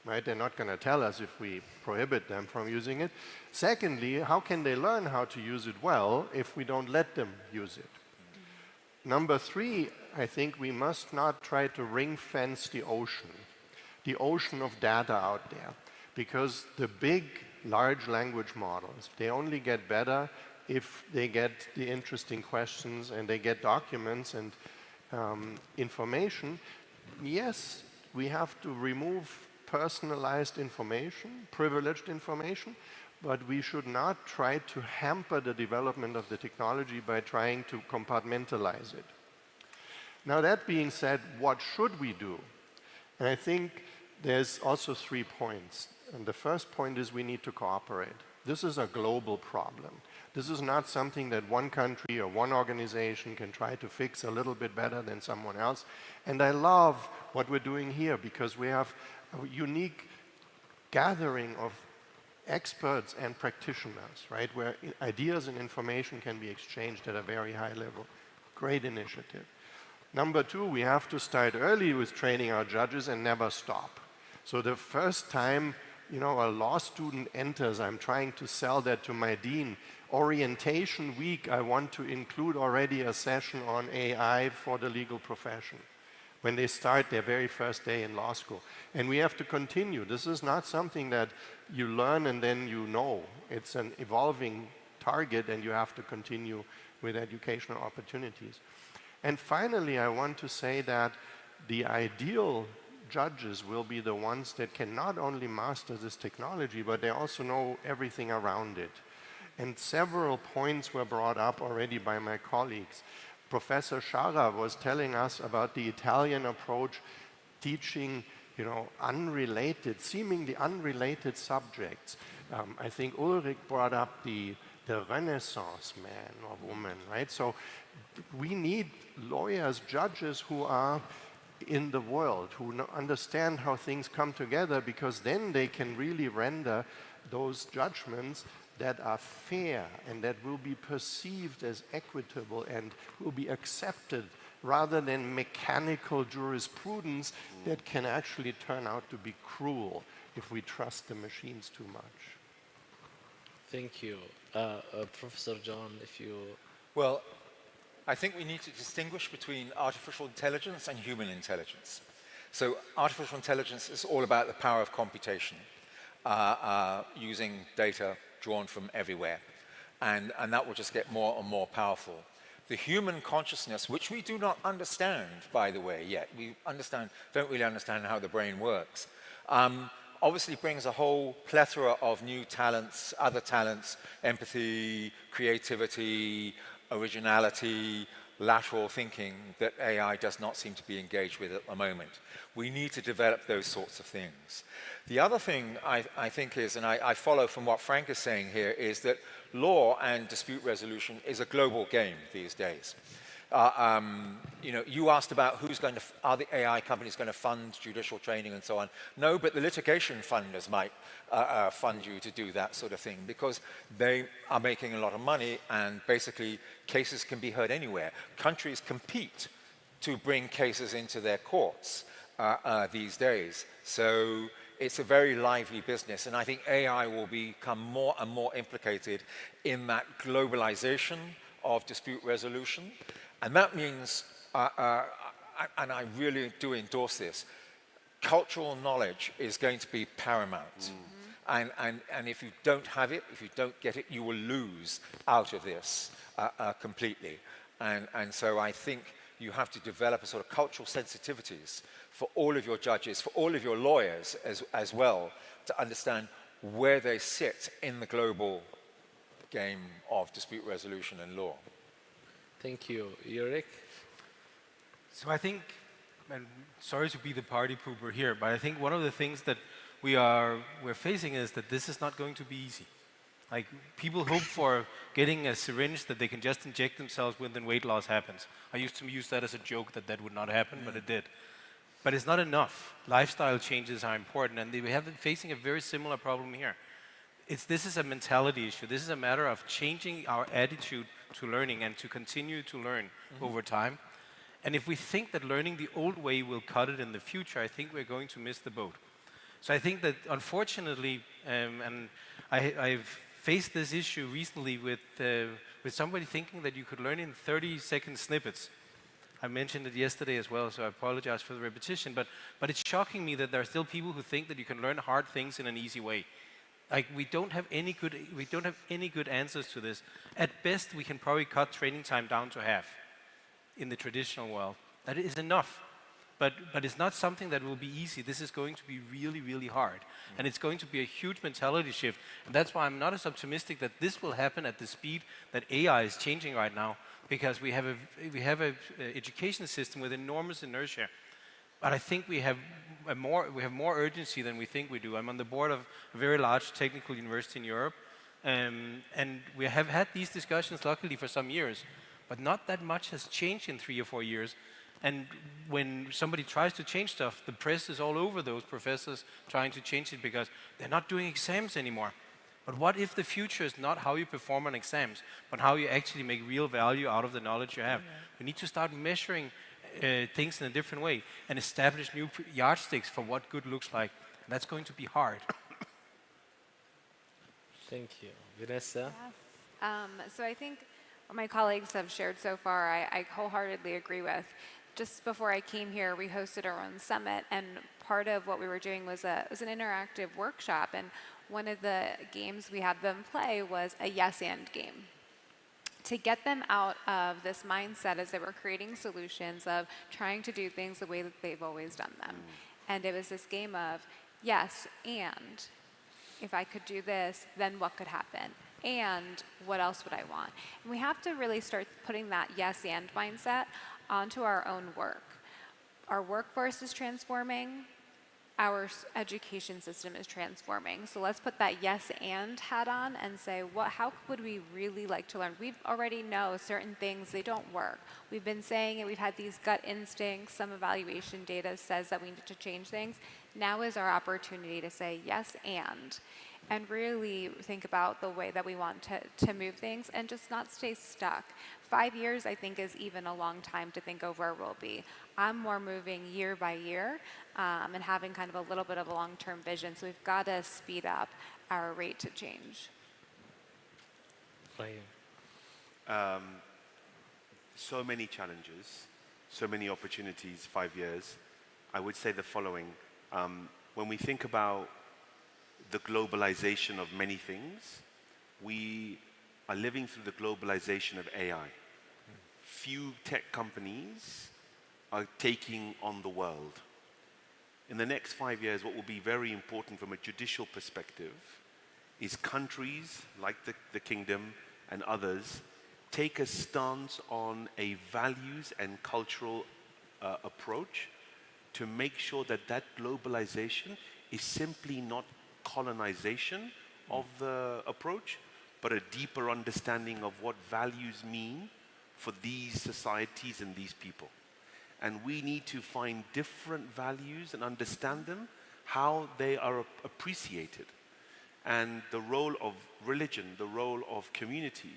right? They're not going to tell us if we prohibit them from using it. Secondly, how can they learn how to use it well if we don't let them use it? Number three, I think we must not try to ring-fence the ocean of data out there, because the big, large language models, they only get better if they get the interesting questions and they get documents and information. Yes, we have to remove personalized information, privileged information, but we should not try to hamper the development of the technology by trying to compartmentalize it. Now, that being said, what should we do? And I think there's also 3 points. And the first point is we need to cooperate. This is a global problem. This is not something that one country or one organization can try to fix a little bit better than someone else. And I love what we're doing here because we have a unique gathering of experts and practitioners, right, where ideas and information can be exchanged at a very high level. Great initiative. Number two, we have to start early with training our judges and never stop. So the first time, a law student enters, I'm trying to sell that to my dean. Orientation week, I want to include already a session on AI for the legal profession when they start their very first day in law school. And we have to continue. This is not something that you learn and then you know. It's an evolving target, and you have to continue with educational opportunities. And finally, I want to say that the ideal judges will be the ones that can not only master this technology, but they also know everything around it. And several points were brought up already by my colleagues. Professor Sciarra was telling us about the Italian approach, teaching, seemingly unrelated subjects. I think Ulrich brought up the Renaissance man or woman, right? So we need lawyers, judges who are in the world, who understand how things come together, because then they can really render those judgments that are fair and that will be perceived as equitable and will be accepted, rather than mechanical jurisprudence that can actually turn out to be cruel if we trust the machines too much. Thank you. Professor John, if you... Well, I think we need to distinguish between artificial intelligence and human intelligence. So artificial intelligence is all about the power of computation, using data drawn from everywhere. And that will just get more and more powerful. The human consciousness, which we do not understand, by the way, yet, don't really understand how the brain works, obviously brings a whole plethora of new talents, other talents, empathy, creativity, originality, lateral thinking that AI does not seem to be engaged with at the moment. We need to develop those sorts of things. The other thing I think is, and I follow from what Frank is saying here, is that law and dispute resolution is a global game these days. You asked about are the AI companies going to fund judicial training and so on. No, but the litigation funders might fund you to do that sort of thing, because they are making a lot of money, and basically cases can be heard anywhere. Countries compete to bring cases into their courts these days. So it's a very lively business, and I think AI will become more and more implicated in that globalization of dispute resolution. And that means, and I really do endorse this, cultural knowledge is going to be paramount. And if you don't have it, if you don't get it, you will lose out of this completely. And so I think you have to develop a sort of cultural sensitivities for all of your judges, for all of your lawyers as well, to understand where they sit in the global game of dispute resolution and law. Thank you. Ulrich? So I think, and sorry to be the party pooper here, but I think one of the things that we're facing is that this is not going to be easy. Like, people hope for getting a syringe that they can just inject themselves with and weight loss happens. I used to use that as a joke that that would not happen, but it did. But it's not enough. Lifestyle changes are important, and we have been facing a very similar problem here. This is a mentality issue. This is a matter of changing our attitude to learning and to continue to learn over time. And if we think that learning the old way will cut it in the future, I think we're going to miss the boat. So I think that, unfortunately, and I've faced this issue recently with somebody thinking that you could learn in 30-second snippets. I mentioned it yesterday as well, so I apologize for the repetition, but it's shocking me that there are still people who think that you can learn hard things in an easy way. Like, we don't have any good answers to this. At best, we can probably cut training time down to half in the traditional world. That is enough. But it's not something that will be easy. This is going to be really, really hard. And it's going to be a huge mentality shift. And that's why I'm not as optimistic that this will happen at the speed that AI is changing right now, because we have a education system with enormous inertia. But I think we have more urgency than we think we do. I'm on the board of a very large technical university in Europe, and we have had these discussions, luckily, for some years. But not that much has changed in 3 or 4 years. And when somebody tries to change stuff, the press is all over those professors trying to change it because they're not doing exams anymore. But what if the future is not how you perform on exams, but how you actually make real value out of the knowledge you have? We need to start measuring things in a different way and establish new yardsticks for what good looks like. And that's going to be hard. Thank you. Vanessa? Yes. So I think what my colleagues have shared so far, I wholeheartedly agree with. Just before I came here, we hosted our own summit, and part of what we were doing was an interactive workshop, and one of the games we had them play was a yes and game, to get them out of this mindset as they were creating solutions of trying to do things the way that they've always done them. And it was this game of, yes, and if I could do this, then what could happen? And what else would I want? And we have to really start putting that yes and mindset onto our own work. Our workforce is transforming. Our education system is transforming. So let's put that yes and hat on and say, how would we really like to learn? We already know certain things, they don't work. We've been saying it, we've had these gut instincts, some evaluation data says that we need to change things. Now is our opportunity to say yes and really think about the way that we want to move things and just not stay stuck. 5 years, I think, is even a long time to think of where we'll be. I'm more moving year by year and having kind of a little bit of a long-term vision. So we've got to speed up our rate to change. So many challenges, so many opportunities, 5 years. I would say the following. When we think about the globalization of many things, we are living through the globalization of AI. Few tech companies are taking on the world. In the next 5 years, what will be very important from a judicial perspective is countries like the Kingdom and others take a stance on a values and cultural approach to make sure that that globalization is simply not colonization of the approach, but a deeper understanding of what values mean for these societies and these people. And we need to find different values and understand them, how they are appreciated. And the role of religion, the role of community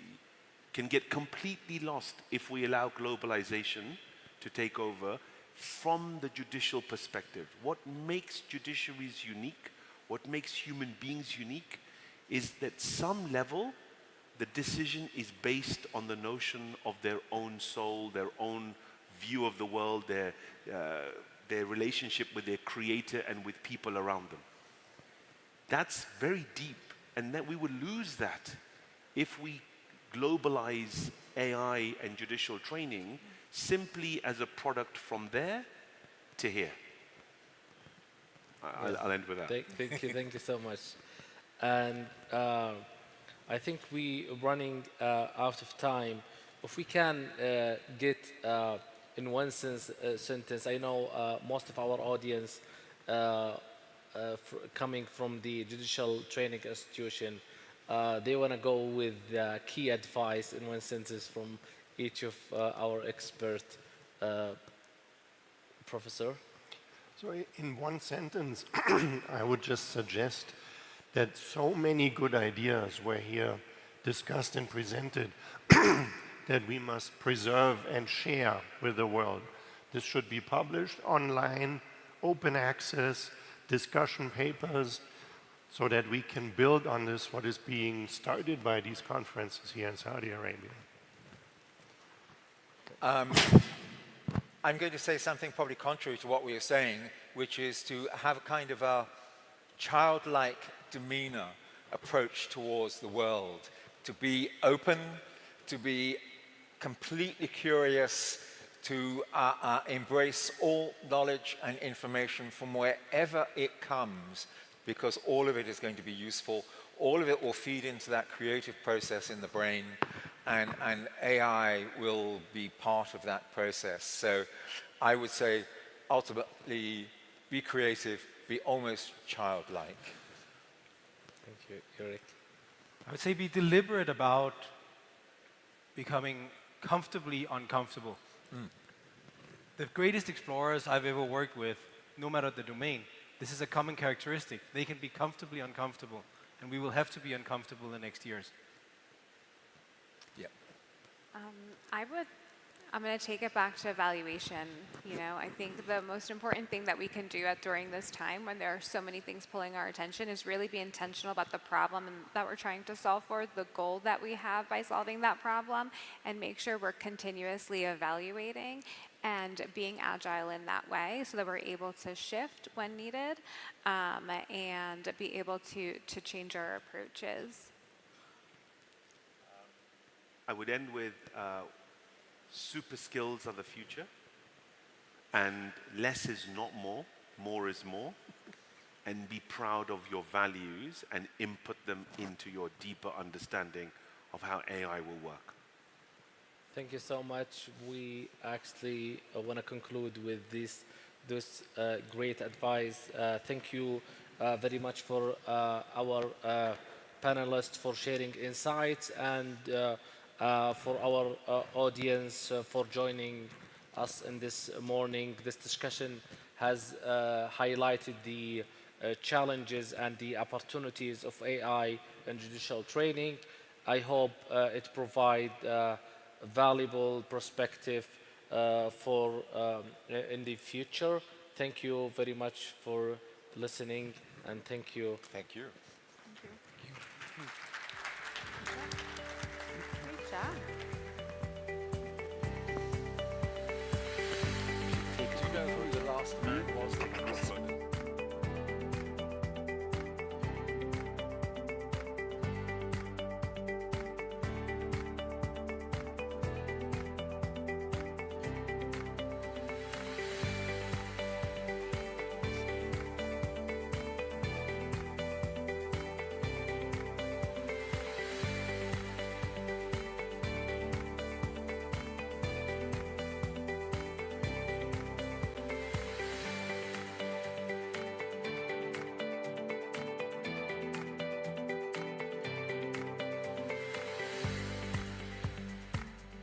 can get completely lost if we allow globalization to take over from the judicial perspective. What makes judiciaries unique, what makes human beings unique, is that some level the decision is based on the notion of their own soul, their own view of the world, their relationship with their creator and with people around them. That's very deep, and that we would lose that if we globalize AI and judicial training simply as a product from there to here. I'll end with that. Thank you so much. And I think we are running out of time. If we can get in one sentence, I know most of our audience coming from the judicial training institution, they want to go with key advice in one sentence from each of our expert professor. So in one sentence, I would just suggest that so many good ideas were here discussed and presented that we must preserve and share with the world. This should be published online, open access, discussion papers, so that we can build on this, what is being started by these conferences here in Saudi Arabia. I'm going to say something probably contrary to what we were saying, which is to have a kind of a childlike demeanor approach towards the world, to be open, to be completely curious, to embrace all knowledge and information from wherever it comes, because all of it is going to be useful. All of it will feed into that creative process in the brain, and AI will be part of that process. So I would say, ultimately, be creative, be almost childlike. Thank you, Eric. I would say be deliberate about becoming comfortably uncomfortable. The greatest explorers I've ever worked with, no matter the domain, this is a common characteristic. They can be comfortably uncomfortable, and we will have to be uncomfortable in the next years. Yeah. I'm going to take it back to evaluation. You know, I think the most important thing that we can do during this time, when there are so many things pulling our attention, is really be intentional about the problem that we're trying to solve for, the goal that we have by solving that problem, and make sure we're continuously evaluating and being agile in that way, so that we're able to shift when needed, and be able to change our approaches. I would end with super skills are the future, and less is not more, more is more, and be proud of your values and input them into your deeper understanding of how AI will work. Thank you so much. We actually want to conclude with this great advice. Thank you very much for our panelists for sharing insights, and for our audience for joining us in this morning. This discussion has highlighted the challenges and the opportunities of AI in judicial training. I hope it provides valuable perspective for in the future. Thank you very much for listening, and thank you. Thank you. Great job.